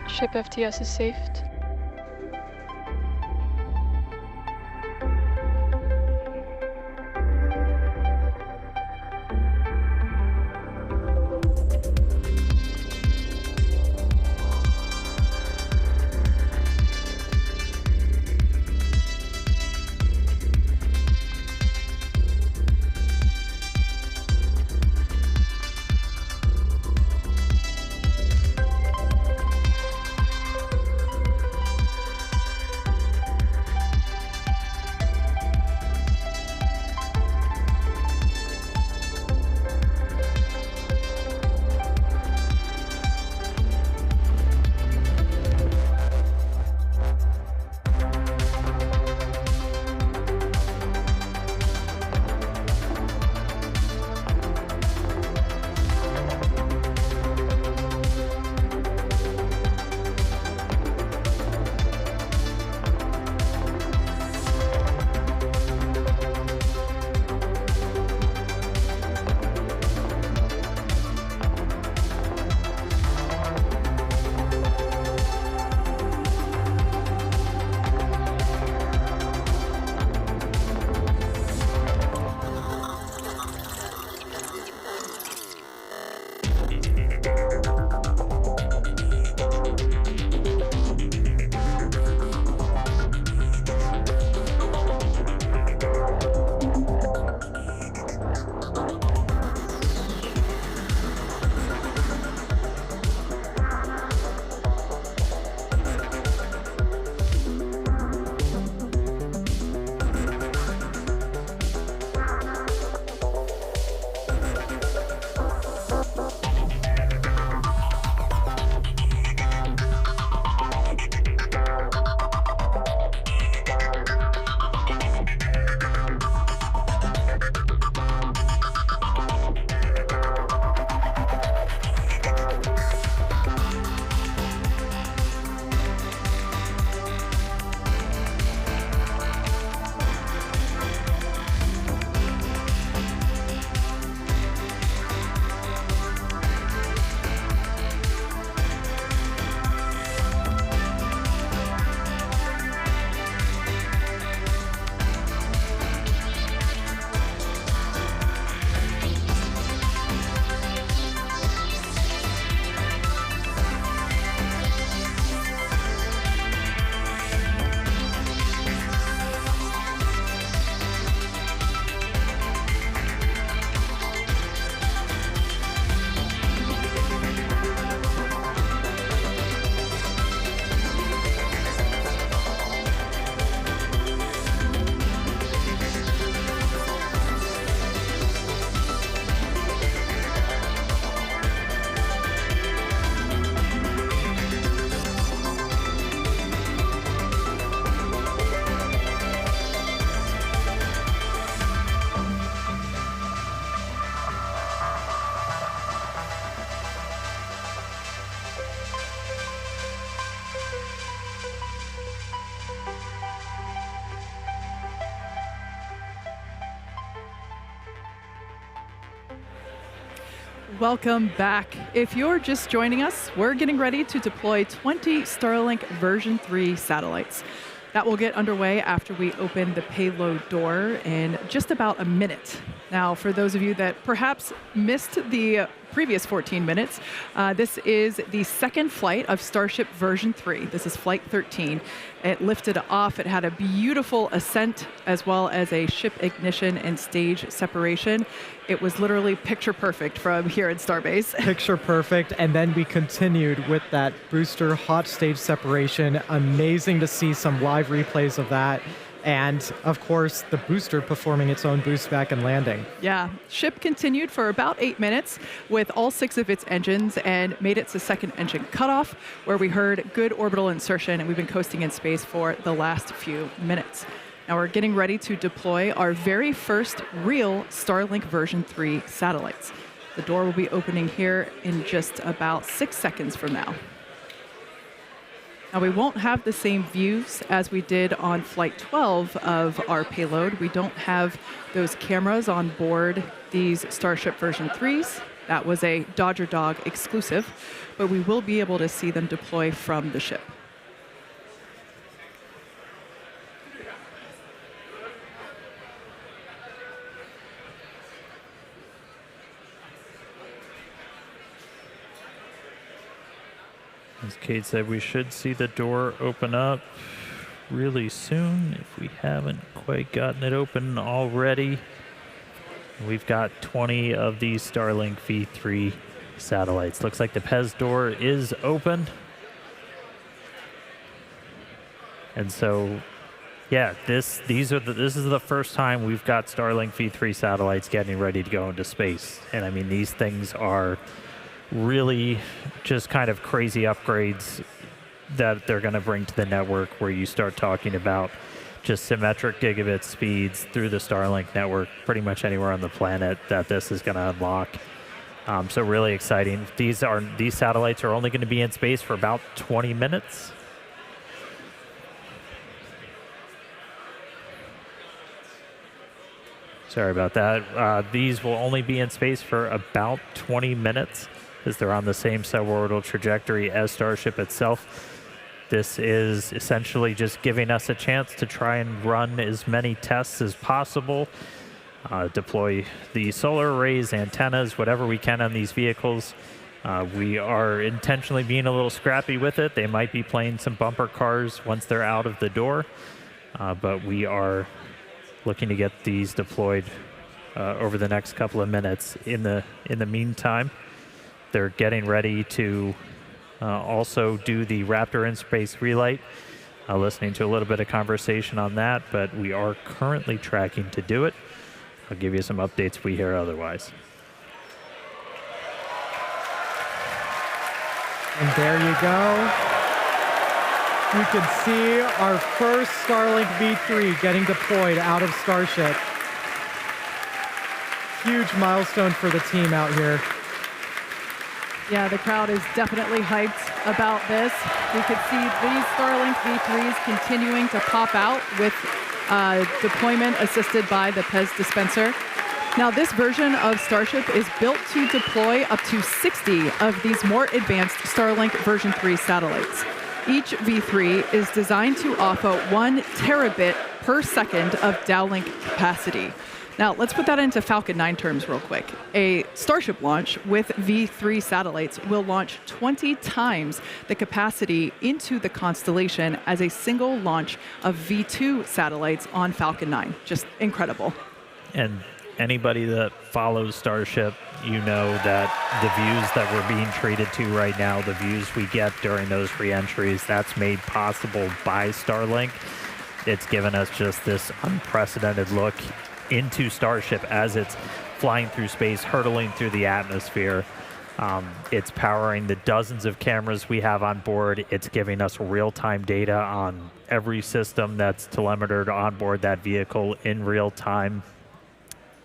Ship FTS is saved. Welcome back. If you're just joining us, we're getting ready to deploy 20 Starlink version 3 satellites. That will get underway after we open the payload door in just about a minute. Now, for those of you that perhaps missed the previous 14 minutes, this is the second flight of Starship version 3. This is flight 13. It lifted off. It had a beautiful ascent as well as a ship ignition and stage separation. It was literally picture perfect from here at Starbase. Picture perfect, and then we continued with that booster hot stage separation. Amazing to see some live replays of that. And of course, the booster performing its own boost back and landing. Yeah, ship continued for about 8 minutes with all 6 of its engines and made it to second engine cutoff, where we heard good orbital insertion, and we've been coasting in space for the last few minutes. Now we're getting ready to deploy our very first real Starlink version 3 satellites. The door will be opening here in just about 6 seconds from now. Now, we won't have the same views as we did on Flight 12 of our payload. We don't have those cameras on board these Starship version 3s. That was a Dodger Dog exclusive, but we will be able to see them deploy from the ship. As Kate said, we should see the door open up really soon if we haven't quite gotten it open already. We've got 20 of these Starlink V3 satellites. Looks like the PEZ door is open. And so, yeah, this is the first time we've got Starlink V3 satellites getting ready to go into space. And I mean, these things are really just kind of crazy upgrades that they're going to bring to the network, where you start talking about just symmetric gigabit speeds through the Starlink network pretty much anywhere on the planet that this is going to unlock. So really exciting. These satellites are only going to be in space for about 20 minutes. Sorry about that. These will only be in space for about 20 minutes as they're on the same suborbital trajectory as Starship itself. This is essentially just giving us a chance to try and run as many tests as possible, deploy the solar arrays, antennas, whatever we can on these vehicles. We are intentionally being a little scrappy with it. They might be playing some bumper cars once they're out of the door, but we are looking to get these deployed over the next couple of minutes. In the meantime, they're getting ready to also do the Raptor in-space relight. Listening to a little bit of conversation on that, but we are currently tracking to do it. I'll give you some updates if we hear otherwise. And there you go. You can see our first Starlink V3 getting deployed out of Starship. Huge milestone for the team out here. Yeah, the crowd is definitely hyped about this. We could see these Starlink V3s continuing to pop out with deployment assisted by the PEZ dispenser. Now, this version of Starship is built to deploy up to 60 of these more advanced Starlink version 3 satellites. Each V3 is designed to offer 1 terabit per second of downlink capacity. Now, let's put that into Falcon 9 terms real quick. A Starship launch with V3 satellites will launch 20 times the capacity into the constellation as a single launch of V2 satellites on Falcon 9. Just incredible. And anybody that follows Starship, you know that the views that we're being treated to right now, the views we get during those re-entries, that's made possible by Starlink. It's given us just this unprecedented look into Starship as it's flying through space, hurtling through the atmosphere. It's powering the dozens of cameras we have on board. It's giving us real-time data on every system that's telemetered on board that vehicle in real time.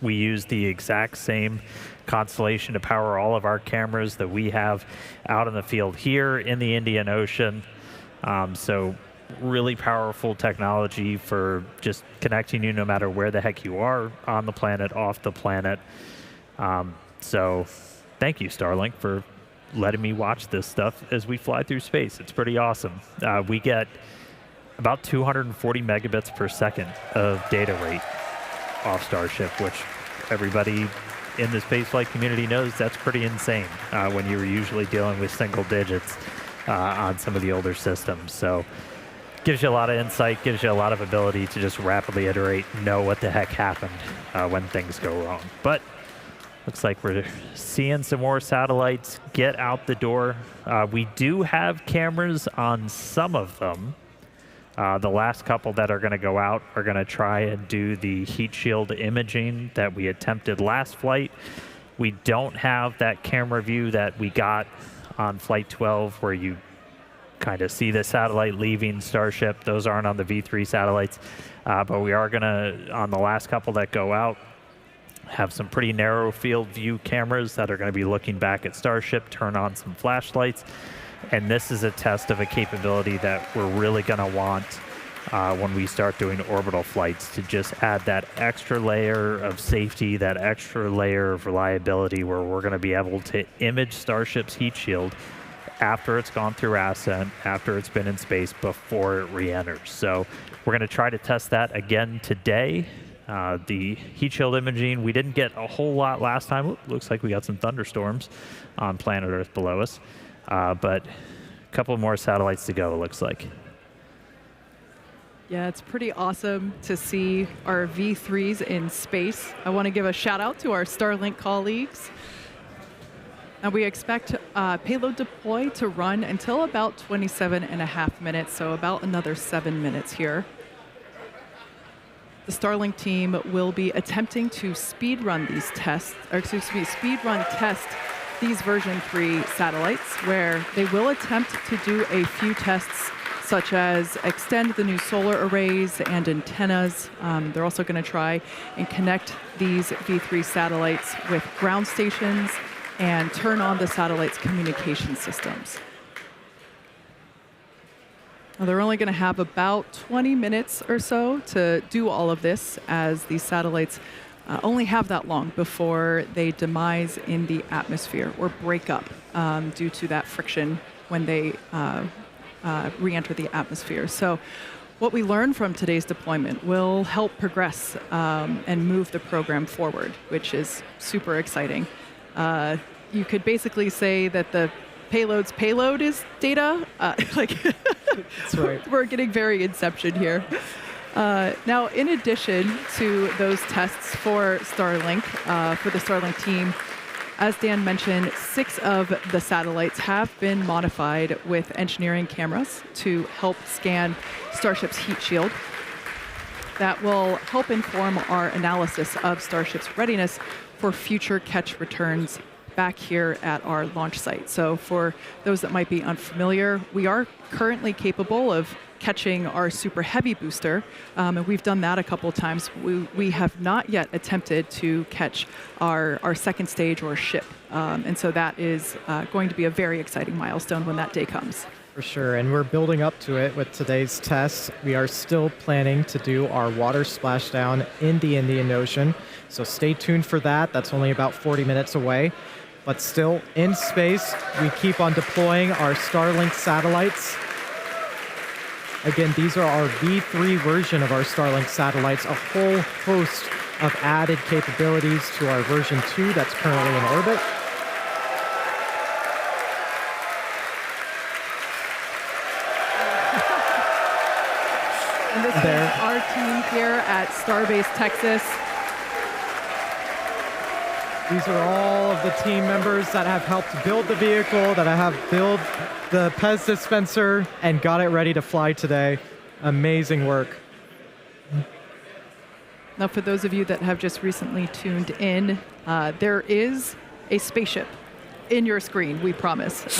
We use the exact same constellation to power all of our cameras that we have out in the field here in the Indian Ocean. So really powerful technology for just connecting you no matter where the heck you are on the planet, off the planet. So thank you, Starlink, for letting me watch this stuff as we fly through space. It's pretty awesome. We get about 240 megabits per second of data rate off Starship, which everybody in the spaceflight community knows that's pretty insane when you're usually dealing with single digits on some of the older systems. So gives you a lot of insight, gives you a lot of ability to just rapidly iterate, know what the heck happened when things go wrong. But looks like we're seeing some more satellites get out the door. We do have cameras on some of them. The last couple that are going to go out are going to try and do the heat shield imaging that we attempted last flight. We don't have that camera view that we got on Flight 12 where you kind of see the satellite leaving Starship. Those aren't on the V3 satellites. But we are going to, on the last couple that go out, have some pretty narrow field view cameras that are going to be looking back at Starship, turn on some flashlights. And this is a test of a capability that we're really going to want when we start doing orbital flights, to just add that extra layer of safety, that extra layer of reliability, where we're going to be able to image Starship's heat shield after it's gone through ascent, after it's been in space, before it re-enters. So we're going to try to test that again today. The heat shield imaging, we didn't get a whole lot last time. Ooh, looks like we got some thunderstorms on planet Earth below us. But a couple more satellites to go, it looks like. Yeah, it's pretty awesome to see our V3s in space. I want to give a shout out to our Starlink colleagues. And we expect payload deploy to run until about 27.5 minutes, so about another 7 minutes here. The Starlink team will be attempting to speed run these tests, or excuse me, speed run test these version 3 satellites, where they will attempt to do a few tests, such as extend the new solar arrays and antennas. They're also going to try and connect these V3 satellites with ground stations and turn on the satellite's communication systems. Now, they're only going to have about 20 minutes or so to do all of this, as these satellites only have that long before they demise in the atmosphere or break up due to that friction when they re-enter the atmosphere. So what we learn from today's deployment will help progress and move the program forward, which is super exciting. You could basically say that the payload's payload is data. That's right. We're getting very Inception here. Now, in addition to those tests for Starlink, for the Starlink team, as Dan mentioned, 6 of the satellites have been modified with engineering cameras to help scan Starship's heat shield. That will help inform our analysis of Starship's readiness for future catch returns back here at our launch site. So for those that might be unfamiliar, we are currently capable of catching our super heavy booster, and we've done that a couple of times. We have not yet attempted to catch our second stage or ship, and so that is going to be a very exciting milestone when that day comes. For sure, and we're building up to it with today's tests. We are still planning to do our water splashdown in the Indian Ocean, so stay tuned for that. That's only about 40 minutes away. But still in space, we keep on deploying our Starlink satellites. Again, these are our V3 version of our Starlink satellites, a whole host of added capabilities to our version 2 that's currently in orbit. And this is our team here at Starbase Texas. These are all of the team members that have helped build the vehicle, that have built the Pez dispenser, and got it ready to fly today. Amazing work. Now, for those of you that have just recently tuned in, there is a spaceship in your screen, we promise.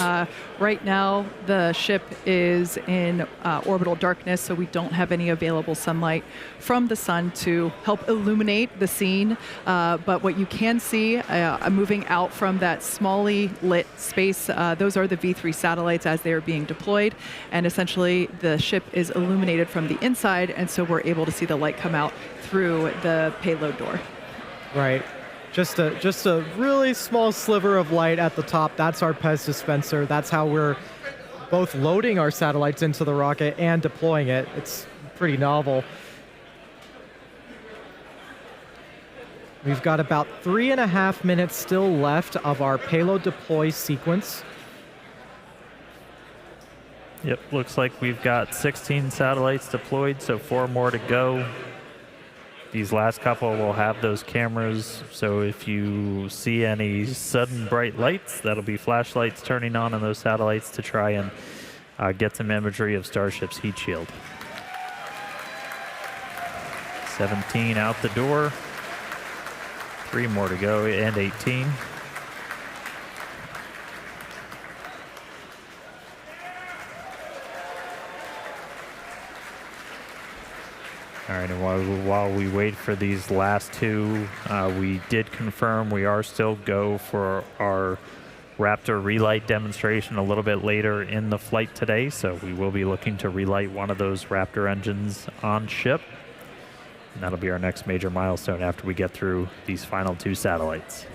Right now, the ship is in orbital darkness, so we don't have any available sunlight from the sun to help illuminate the scene. But what you can see moving out from that smally lit space, those are the V3 satellites as they are being deployed. And essentially, the ship is illuminated from the inside, and so we're able to see the light come out through the payload door. Right. Just a really small sliver of light at the top. That's our PEZ dispenser. That's how we're both loading our satellites into the rocket and deploying it. It's pretty novel. We've got about 3.5 minutes still left of our payload deploy sequence. Yep, looks like we've got 16 satellites deployed, so 4 more to go. These last couple will have those cameras, so if you see any sudden bright lights, that'll be flashlights turning on those satellites to try and get some imagery of Starship's heat shield. 17 out the door. 3 more to go, and 18. All right, and while we wait for these last 2, we did confirm we are still go for our Raptor relight demonstration a little bit later in the flight today, so we will be looking to relight one of those Raptor engines on ship. And that'll be our next major milestone after we get through these final 2 satellites.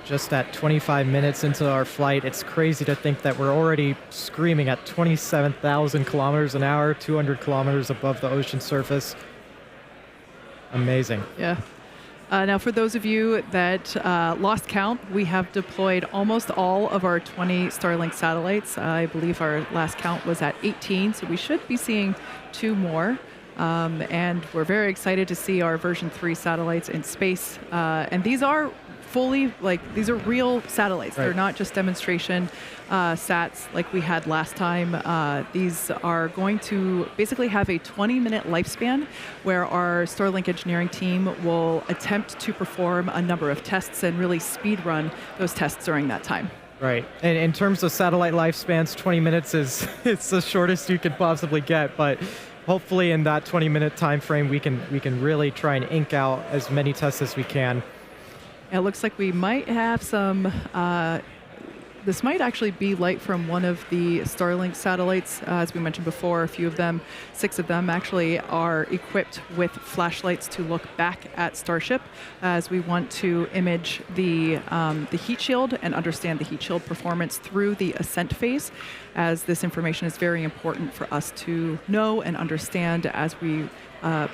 Just at 25 minutes into our flight, it's crazy to think that we're already screaming at 27,000 kilometers an hour, 200 kilometers above the ocean surface. Amazing. Yeah. Now, for those of you that lost count, we have deployed almost all of our 20 Starlink satellites. I believe our last count was at 18, so we should be seeing 2 more. And we're very excited to see our version 3 satellites in space. And these are fully, these are real satellites. Right. They're not just demonstration sats like we had last time. These are going to basically have a 20-minute lifespan where our Starlink engineering team will attempt to perform a number of tests and really speed run those tests during that time. Right. And in terms of satellite lifespans, 20 minutes is it's the shortest you could possibly get, but hopefully in that 20-minute time frame we can really try and ink out as many tests as we can. It looks like we might have some, this might actually be light from one of the Starlink satellites. As we mentioned before, a few of them, 6 of them actually are equipped with flashlights to look back at Starship as we want to image the heat shield and understand the heat shield performance through the ascent phase, as this information is very important for us to know and understand as we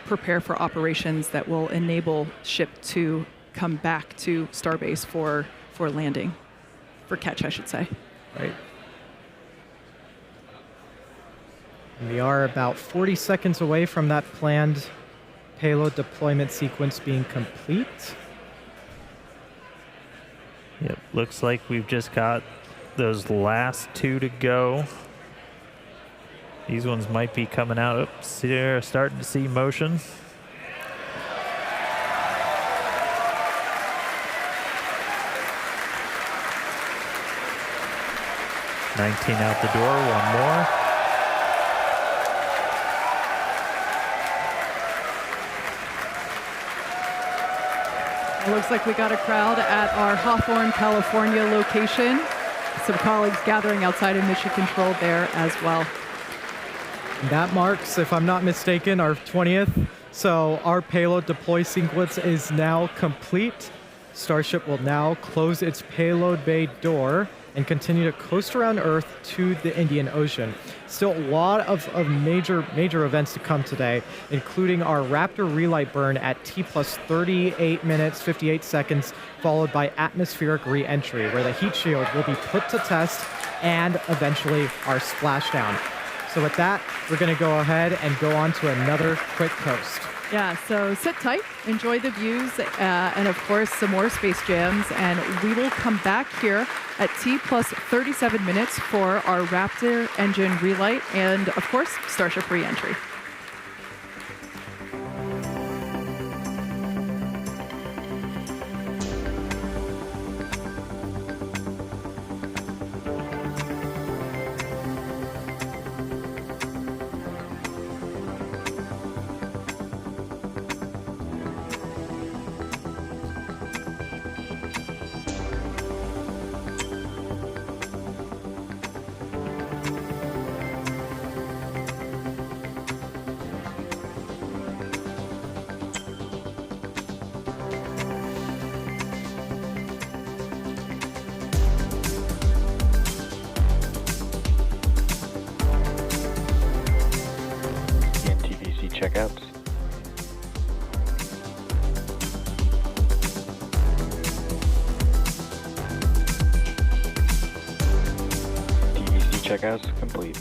prepare for operations that will enable ship to come back to Starbase for landing, for catch, I should say. Right. And we are about 40 seconds away from that planned payload deployment sequence being complete. Yep, looks like we've just got those last 2 to go. These ones might be coming out. Oops, they're starting to see motion. 19 out the door, 1 more. It looks like we got a crowd at our Hawthorne, California location. Some colleagues gathering outside of mission control there as well. And that marks, if I'm not mistaken, our 20th. So our payload deploy sequence is now complete. Starship will now close its payload bay door and continue to coast around Earth to the Indian Ocean. Still a lot of major events to come today, including our Raptor relight burn at T plus 38 minutes, 58 seconds, followed by atmospheric re-entry, where the heat shield will be put to test, and eventually our splashdown. So with that, we're gonna go ahead and go on to another quick coast. Yeah, so sit tight, enjoy the views, and of course some more space jams, and we will come back here at T plus 37 minutes for our Raptor engine relight and of course Starship re-entry. checkouts. DEC checkouts complete.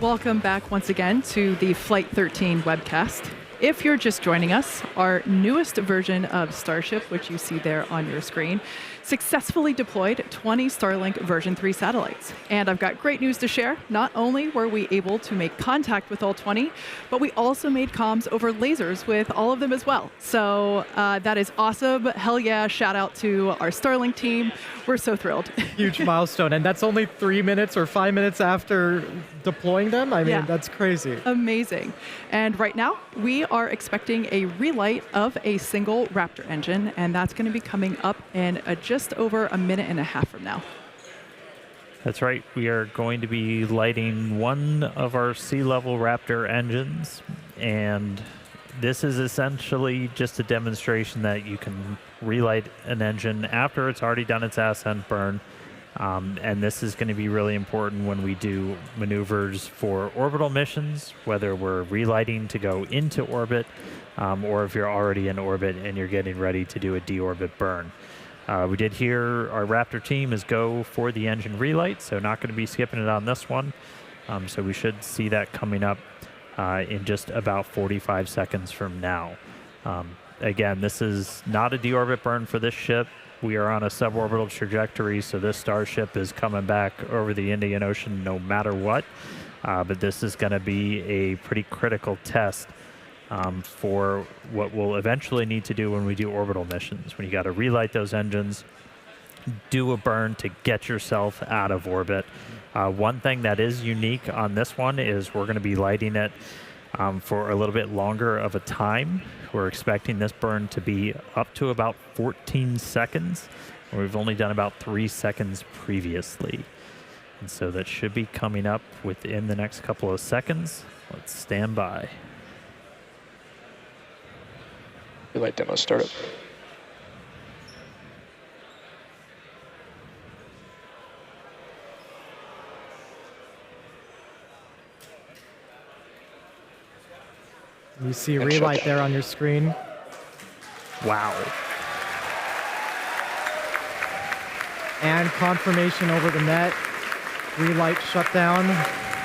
Welcome back once again to the Flight 13 webcast. If you're just joining us, our newest version of Starship, which you see there on your screen, successfully deployed 20 Starlink version 3 satellites. And I've got great news to share. Not only were we able to make contact with all 20, but we also made comms over lasers with all of them as well. So that is awesome. Hell yeah, shout out to our Starlink team. We're so thrilled. Huge milestone. And that's only 3 minutes or 5 minutes after deploying them? I mean, that's crazy. Amazing. And right now, we are expecting a relight of a single Raptor engine, and that's going to be coming up in just over a minute and a half from now. That's right. We are going to be lighting one of our sea-level Raptor engines, and this is essentially just a demonstration that you can relight an engine after it's already done its ascent burn. And this is going to be really important when we do maneuvers for orbital missions, whether we're relighting to go into orbit, or if you're already in orbit and you're getting ready to do a deorbit burn. We did hear our Raptor team is go for the engine relight, so not going to be skipping it on this one. So we should see that coming up in just about 45 seconds from now. Again, this is not a deorbit burn for this ship. We are on a suborbital trajectory, so this Starship is coming back over the Indian Ocean no matter what. But this is going to be a pretty critical test for what we'll eventually need to do when we do orbital missions. When you got to relight those engines, do a burn to get yourself out of orbit. One thing that is unique on this one is we're going to be lighting it for a little bit longer of a time. We're expecting this burn to be up to about 14 seconds. We've only done about 3 seconds previously. And so that should be coming up within the next couple of seconds. Let's stand by. Relight demo startup. You see relight there on your screen. Wow. And confirmation over the net. Relight shutdown.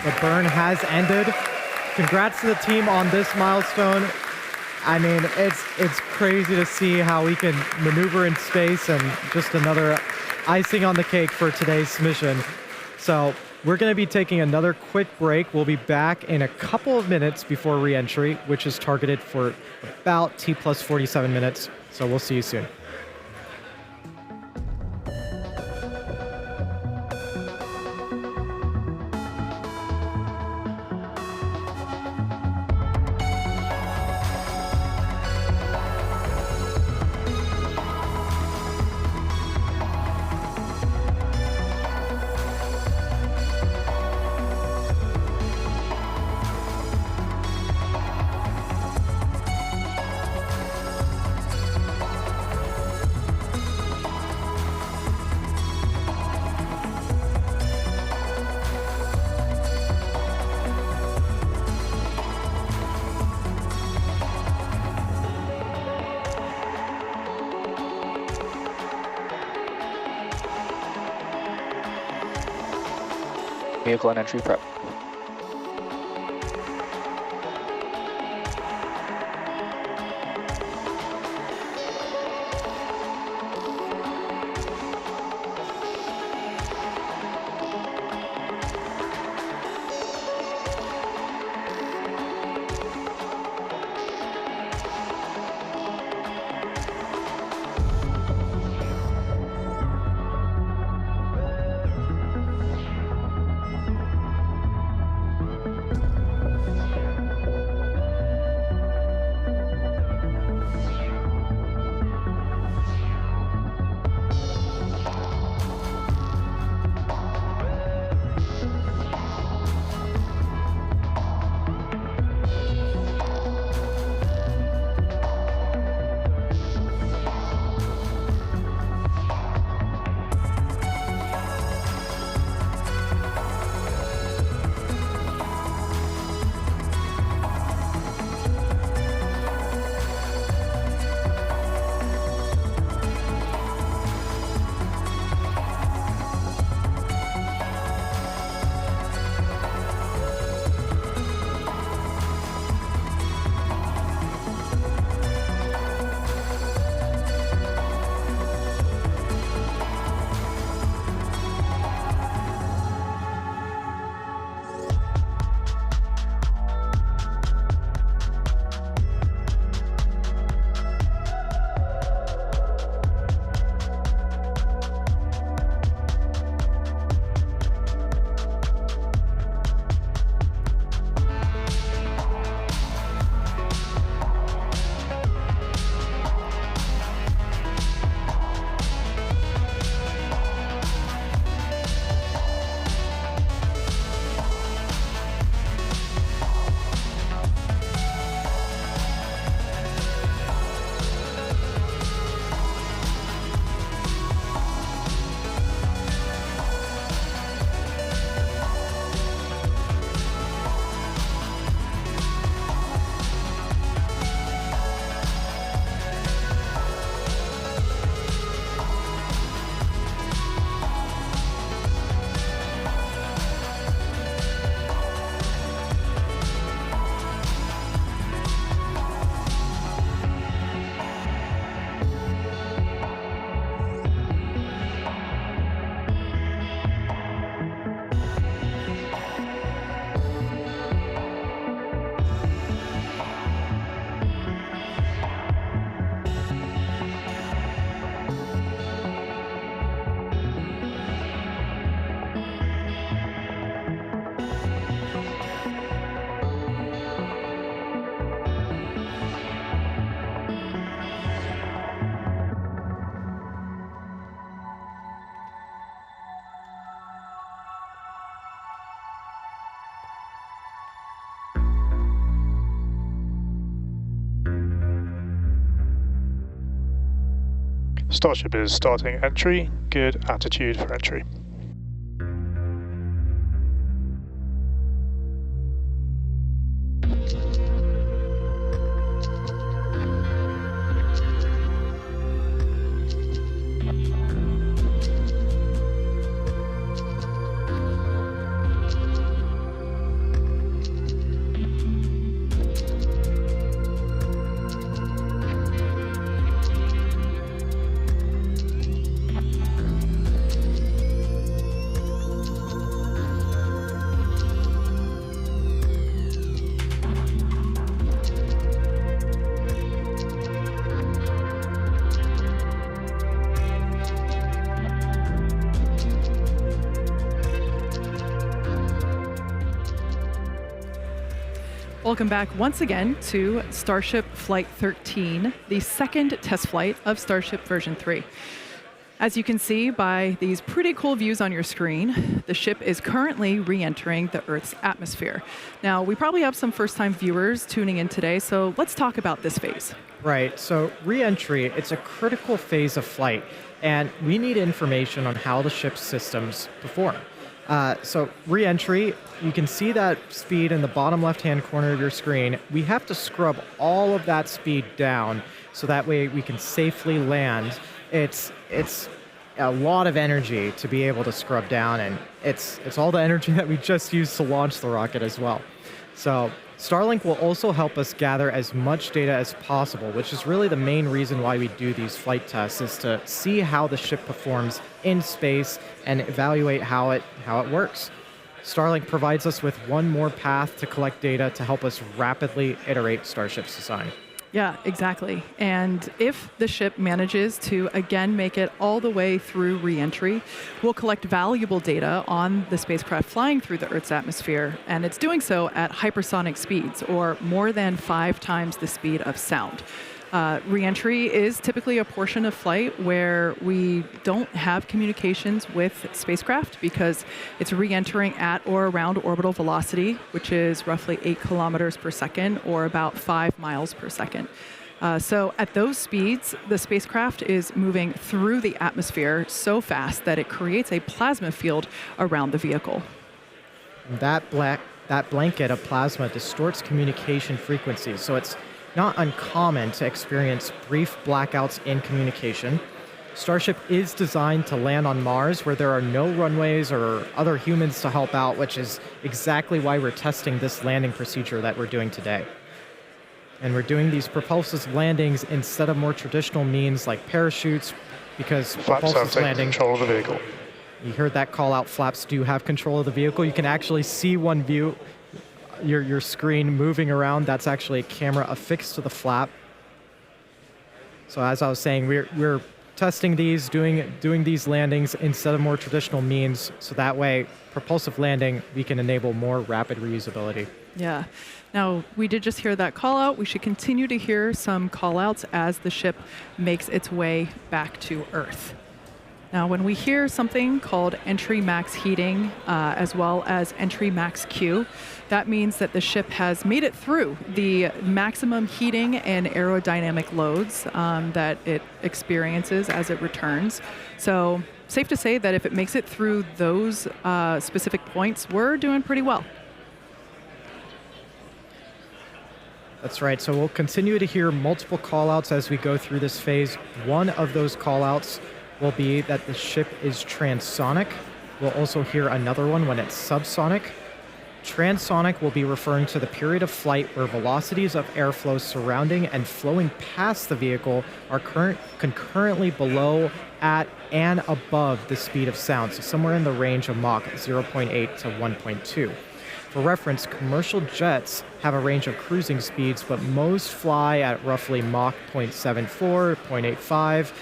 The burn has ended. Congrats to the team on this milestone. I mean, it's crazy to see how we can maneuver in space, and just another icing on the cake for today's mission. So we're going to be taking another quick break. We'll be back in a couple of minutes before re-entry, which is targeted for about T plus 47 minutes. So we'll see you soon. Vehicle and entry prep. Starship is starting entry. Good attitude for entry. Welcome back once again to Starship Flight 13, the second test flight of Starship version 3. As you can see by these pretty cool views on your screen, the ship is currently re-entering the Earth's atmosphere. Now, we probably have some first-time viewers tuning in today, so let's talk about this phase. Right, so re-entry, it's a critical phase of flight, and we need information on how the ship's systems perform. So re-entry, you can see that speed in the bottom left-hand corner of your screen. We have to scrub all of that speed down so that way we can safely land. It's a lot of energy to be able to scrub down, and it's all the energy that we just used to launch the rocket as well. So Starlink will also help us gather as much data as possible, which is really the main reason why we do these flight tests, is to see how the ship performs in space and evaluate how it works. Starlink provides us with one more path to collect data to help us rapidly iterate Starship's design. Yeah, exactly. And if the ship manages to again make it all the way through re-entry, we'll collect valuable data on the spacecraft flying through the Earth's atmosphere, and it's doing so at hypersonic speeds, or more than 5 times the speed of sound. Re-entry is typically a portion of flight where we don't have communications with spacecraft because it's re-entering at or around orbital velocity, which is roughly 8 kilometers per second or about 5 miles per second. So at those speeds, the spacecraft is moving through the atmosphere so fast that it creates a plasma field around the vehicle. That blanket of plasma distorts communication frequencies, so it's not uncommon to experience brief blackouts in communication. Starship is designed to land on Mars, where there are no runways or other humans to help out, which is exactly why we're testing this landing procedure that we're doing today. And we're doing these propulsive landings instead of more traditional means like parachutes, because propulsive landing... control of the vehicle. You heard that call out, flaps do have control of the vehicle. You can actually see one view, your screen moving around. That's actually a camera affixed to the flap. So as I was saying, we're testing these, doing these landings instead of more traditional means, so that way propulsive landing, we can enable more rapid reusability. Yeah. Now, we did just hear that call out. We should continue to hear some call outs as the ship makes its way back to Earth. Now, when we hear something called entry max heating, as well as entry max Q, that means that the ship has made it through the maximum heating and aerodynamic loads that it experiences as it returns. So, safe to say that if it makes it through those specific points, we're doing pretty well. That's right. So we'll continue to hear multiple callouts as we go through this phase. One of those callouts will be that the ship is transonic. We'll also hear another one when it's subsonic. Transonic will be referring to the period of flight where velocities of airflow surrounding and flowing past the vehicle are concurrently below, at, and above the speed of sound, so somewhere in the range of Mach 0.8 to 1.2. For reference, commercial jets have a range of cruising speeds, but most fly at roughly Mach 0.74, 0.85.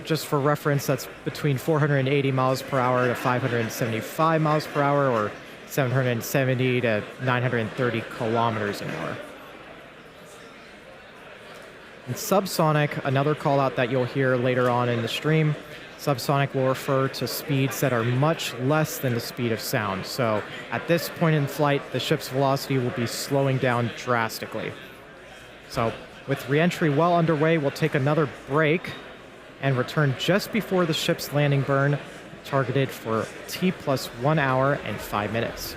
Just for reference, that's between 480 miles per hour to 575 miles per hour, or 770 to 930 kilometers an hour. And subsonic, another call out that you'll hear later on in the stream, subsonic will refer to speeds that are much less than the speed of sound. So at this point in flight, the ship's velocity will be slowing down drastically. So with re-entry well underway, we'll take another break. and return just before the ship's landing burn, targeted for T plus 1 hour and 5 minutes.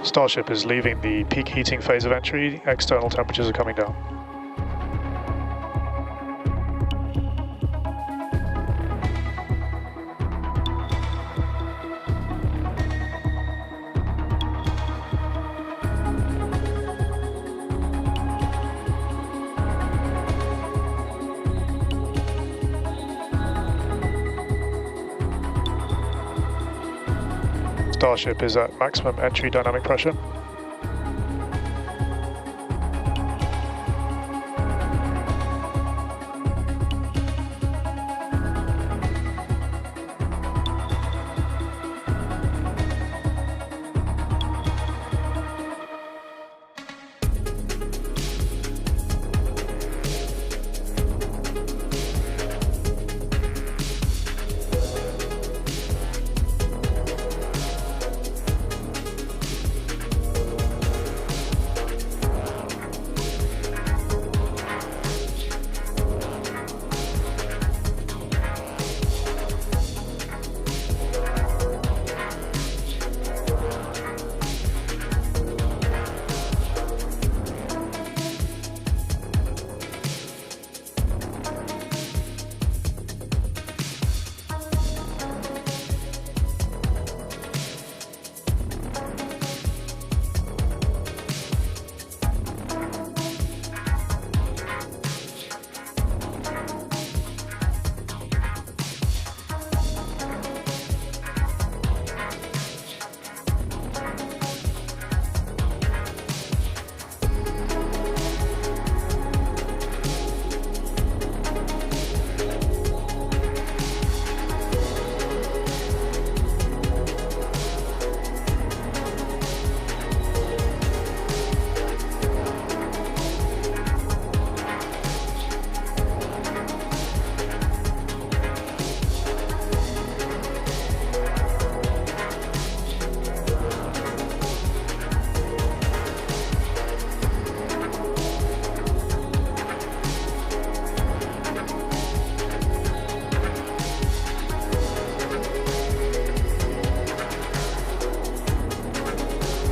Starship is leaving the peak heating phase of entry. External temperatures are coming down. Starship is at maximum entry dynamic pressure.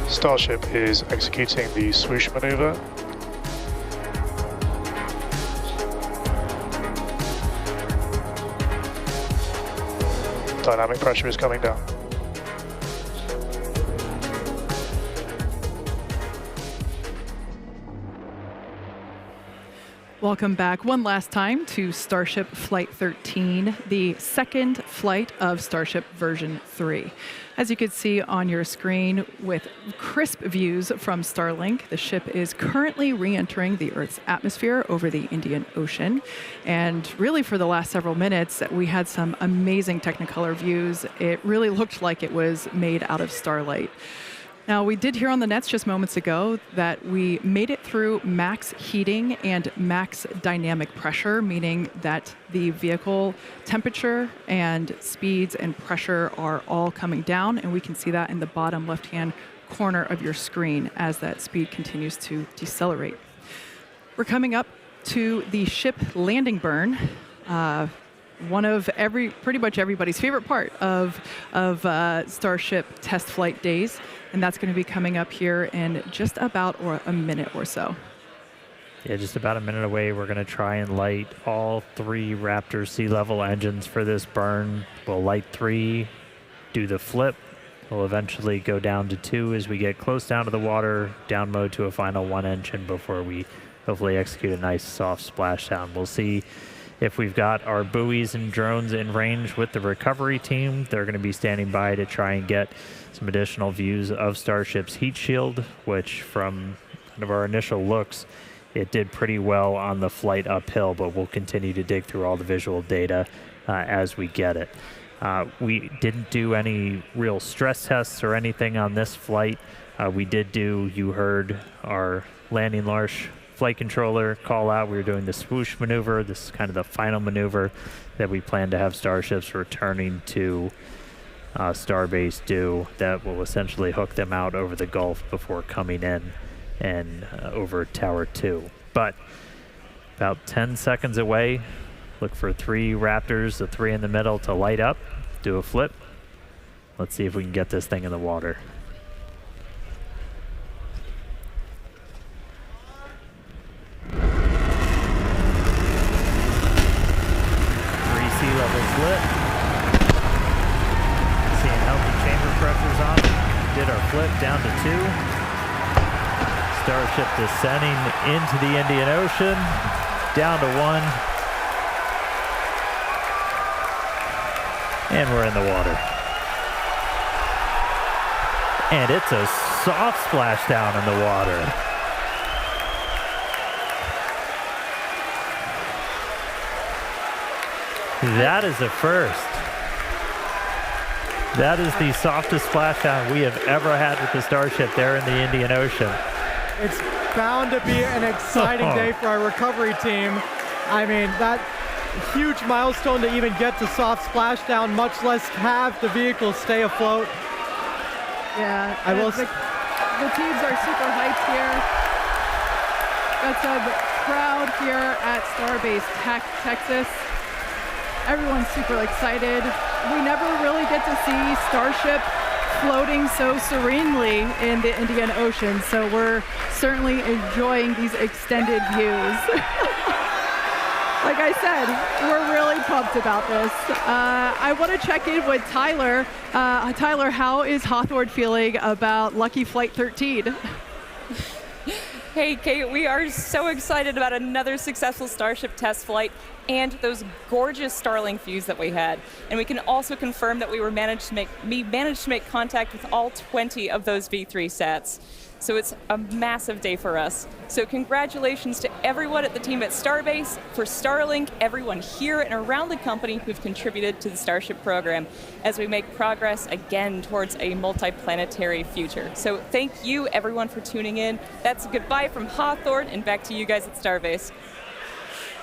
Starship is executing the swoosh maneuver. Dynamic pressure is coming down. Welcome back one last time to Starship Flight 13, the second flight of Starship version 3. As you can see on your screen with crisp views from Starlink, the ship is currently re-entering the Earth's atmosphere over the Indian Ocean. And really for the last several minutes, we had some amazing Technicolor views. It really looked like it was made out of starlight. Now, we did hear on the nets just moments ago that we made it through max heating and max dynamic pressure, meaning that the vehicle temperature and speeds and pressure are all coming down, and we can see that in the bottom left-hand corner of your screen as that speed continues to decelerate. We're coming up to the ship landing burn. One of pretty much everybody's favorite part of Starship test flight days, and that's going to be coming up here in just about a minute or so. Yeah, just about a minute away. We're going to try and light all 3 Raptor sea level engines for this burn. We'll light 3, do the flip. We'll eventually go down to 2 as we get close down to the water, down mode to a final 1 engine before we hopefully execute a nice soft splashdown. We'll see if we've got our buoys and drones in range with the recovery team. They're going to be standing by to try and get some additional views of Starship's heat shield, which from kind of our initial looks, it did pretty well on the flight uphill, but we'll continue to dig through all the visual data as we get it. We didn't do any real stress tests or anything on this flight. We did do, you heard our landing Larsh flight controller call out. We were doing the swoosh maneuver. This is kind of the final maneuver that we plan to have Starships returning to Starbase do, that will essentially hook them out over the Gulf before coming in and over Tower 2. But about 10 seconds away, look for 3 Raptors, the 3 in the middle, to light up, do a flip. Let's see if we can get this thing in the water. levels lit. Seeing healthy chamber pressures on. Did our flip down to 2. Starship descending into the Indian Ocean. Down to 1. And we're in the water. And it's a soft splashdown in the water. That is a first. That is the softest splashdown we have ever had with the Starship there in the Indian Ocean. It's bound to be an exciting day for our recovery team. I mean, that huge milestone to even get to soft splashdown, much less have the vehicle stay afloat. Yeah, the teams are super hyped here. Got some crowd here at Starbase Texas. Everyone's super excited. We never really get to see Starship floating so serenely in the Indian Ocean, so we're certainly enjoying these extended views. Like I said, we're really pumped about this. I want to check in with Tyler. Tyler, how is Hawthorne feeling about Lucky Flight 13? Hey, Kate, we are so excited about another successful Starship test flight and those gorgeous Starlink views that we had. And we can also confirm that we managed to make contact with all 20 of those V3 sats. So it's a massive day for us. So congratulations to everyone at the team at Starbase, for Starlink, everyone here and around the company who've contributed to the Starship program as we make progress again towards a multi-planetary future. So thank you everyone for tuning in. That's a goodbye from Hawthorne and back to you guys at Starbase.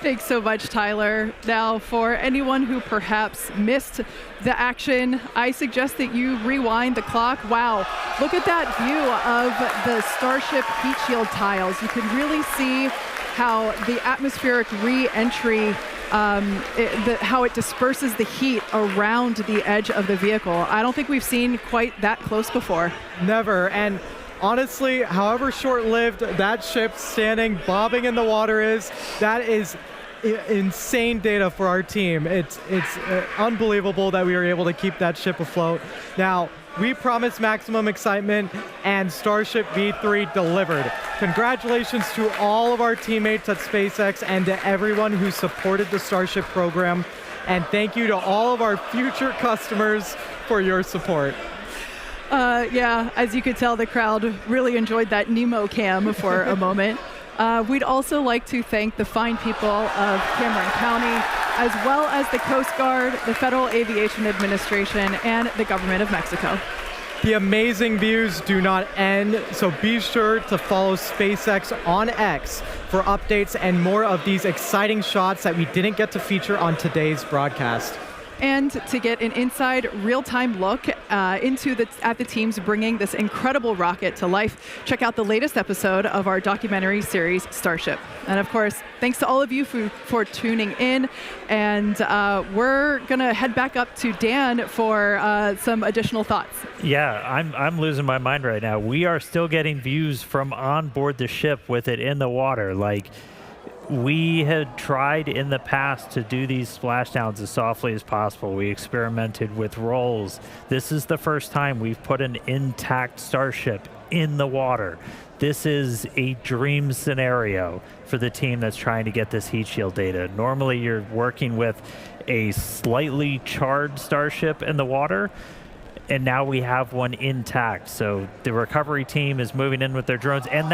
Thanks so much, Tyler. Now, for anyone who perhaps missed the action, I suggest that you rewind the clock. Wow, look at that view of the Starship heat shield tiles. You can really see how the atmospheric re-entry, how it disperses the heat around the edge of the vehicle. I don't think we've seen quite that close before. Never. And honestly, however short-lived that ship standing, bobbing in the water is, that is insane data for our team. It's unbelievable that we were able to keep that ship afloat. Now, we promised maximum excitement, and Starship V3 delivered. Congratulations to all of our teammates at SpaceX and to everyone who supported the Starship program. And thank you to all of our future customers for your support. Yeah, as you could tell, the crowd really enjoyed that Nemo cam for a moment. We'd also like to thank the fine people of Cameron County, as well as the Coast Guard, the Federal Aviation Administration, and the Government of Mexico. The amazing views do not end, so be sure to follow SpaceX on X for updates and more of these exciting shots that we didn't get to feature on today's broadcast. And to get an inside real-time look at the teams bringing this incredible rocket to life, check out the latest episode of our documentary series, Starship. And of course, thanks to all of you for tuning in. And we're going to head back up to Dan for some additional thoughts. Yeah, I'm losing my mind right now. We are still getting views from on board the ship with it in the water. Like, we had tried in the past to do these splashdowns as softly as possible. We experimented with rolls. This is the first time we've put an intact Starship in the water. This is a dream scenario for the team that's trying to get this heat shield data. Normally you're working with a slightly charred Starship in the water, and now we have one intact. So the recovery team is moving in with their drones, and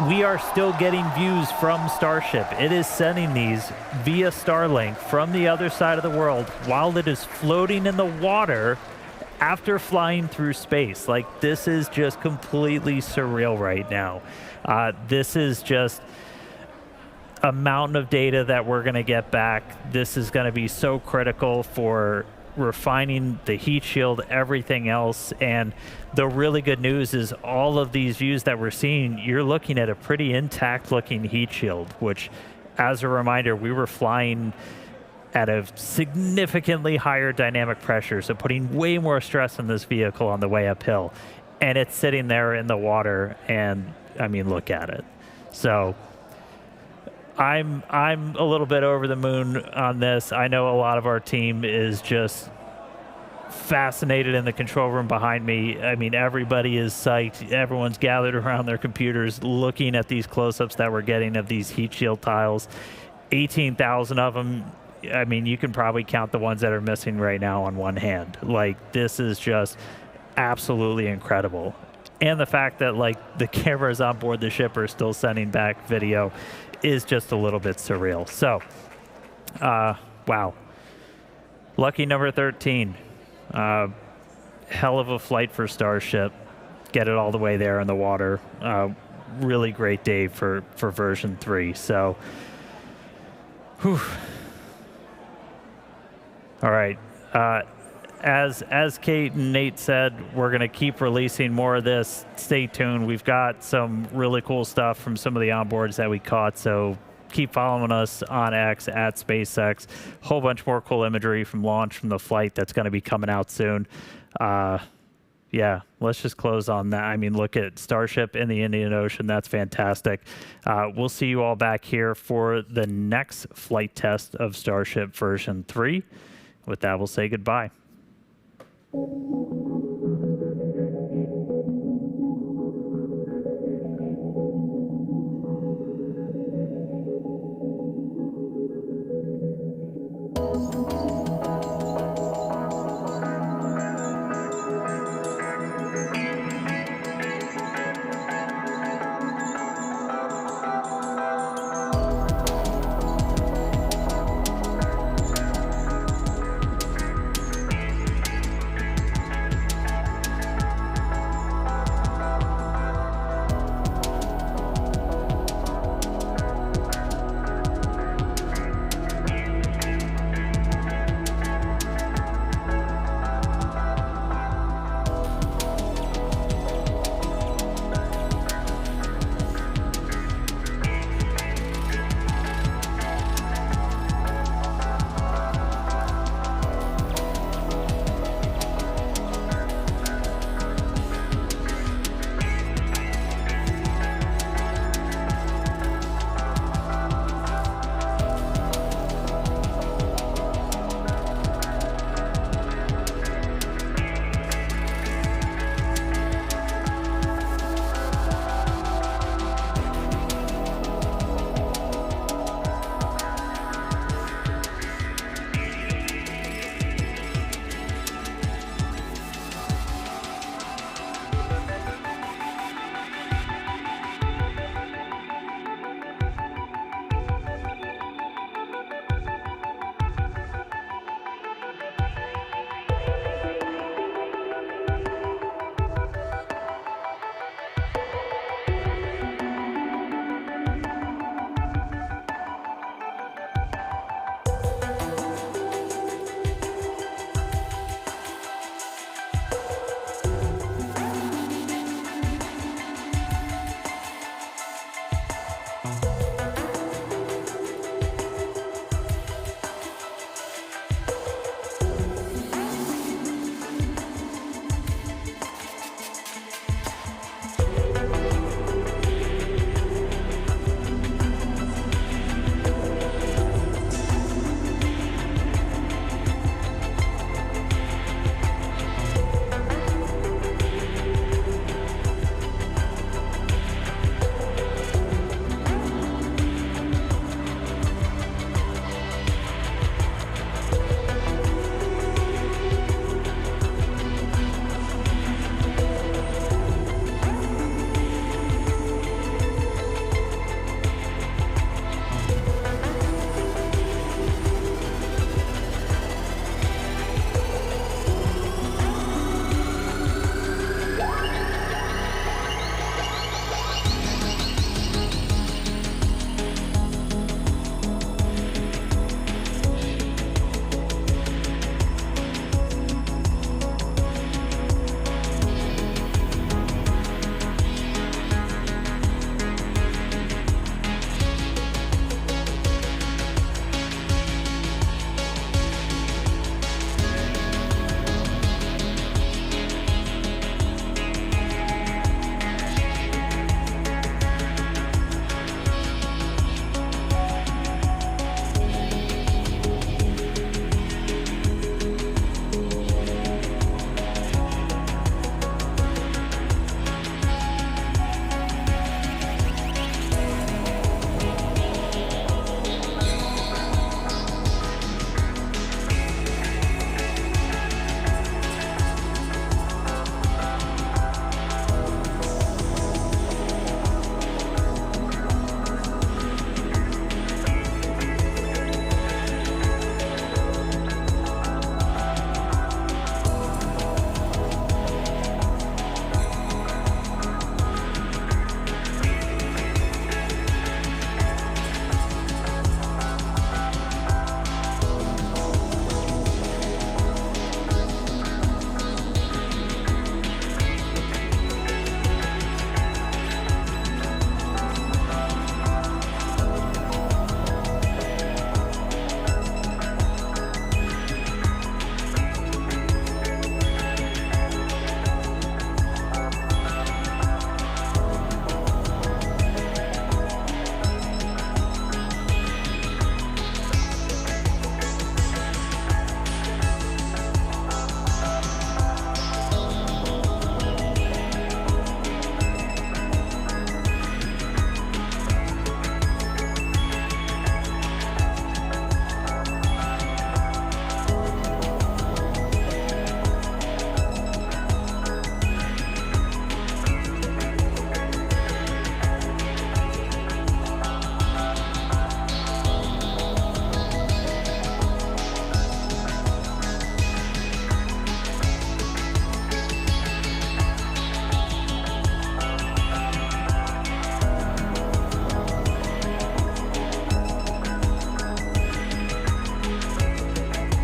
we are still getting views from Starship. It is sending these via Starlink from the other side of the world while it is floating in the water after flying through space. Like, this is just completely surreal right now. This is just a mountain of data that we're going to get back. This is going to be so critical for refining the heat shield, everything else. And the really good news is all of these views that we're seeing, you're looking at a pretty intact looking heat shield, which, as a reminder, we were flying at a significantly higher dynamic pressure, so putting way more stress on this vehicle on the way uphill. And it's sitting there in the water, and I mean, look at it. So I'm a little bit over the moon on this. I know a lot of our team is just fascinated in the control room behind me. I mean, everybody is psyched. Everyone's gathered around their computers looking at these close-ups that we're getting of these heat shield tiles. 18,000 of them. I mean, you can probably count the ones that are missing right now on one hand. Like, this is just absolutely incredible. And the fact that, like, the cameras on board the ship are still sending back video is just a little bit surreal. So, wow. Lucky number 13. Hell of a flight for Starship. Get it all the way there in the water. Really great day for version 3. So, whew. All right. As Kate and Nate said, we're going to keep releasing more of this. Stay tuned. We've got some really cool stuff from some of the onboards that we caught, so keep following us on X at SpaceX. Whole bunch more cool imagery from launch, from the flight that's going to be coming out soon. Yeah, let's just close on that. I mean, look at Starship in the Indian Ocean. That's fantastic. We'll see you all back here for the next flight test of Starship version 3. With that, we'll say goodbye.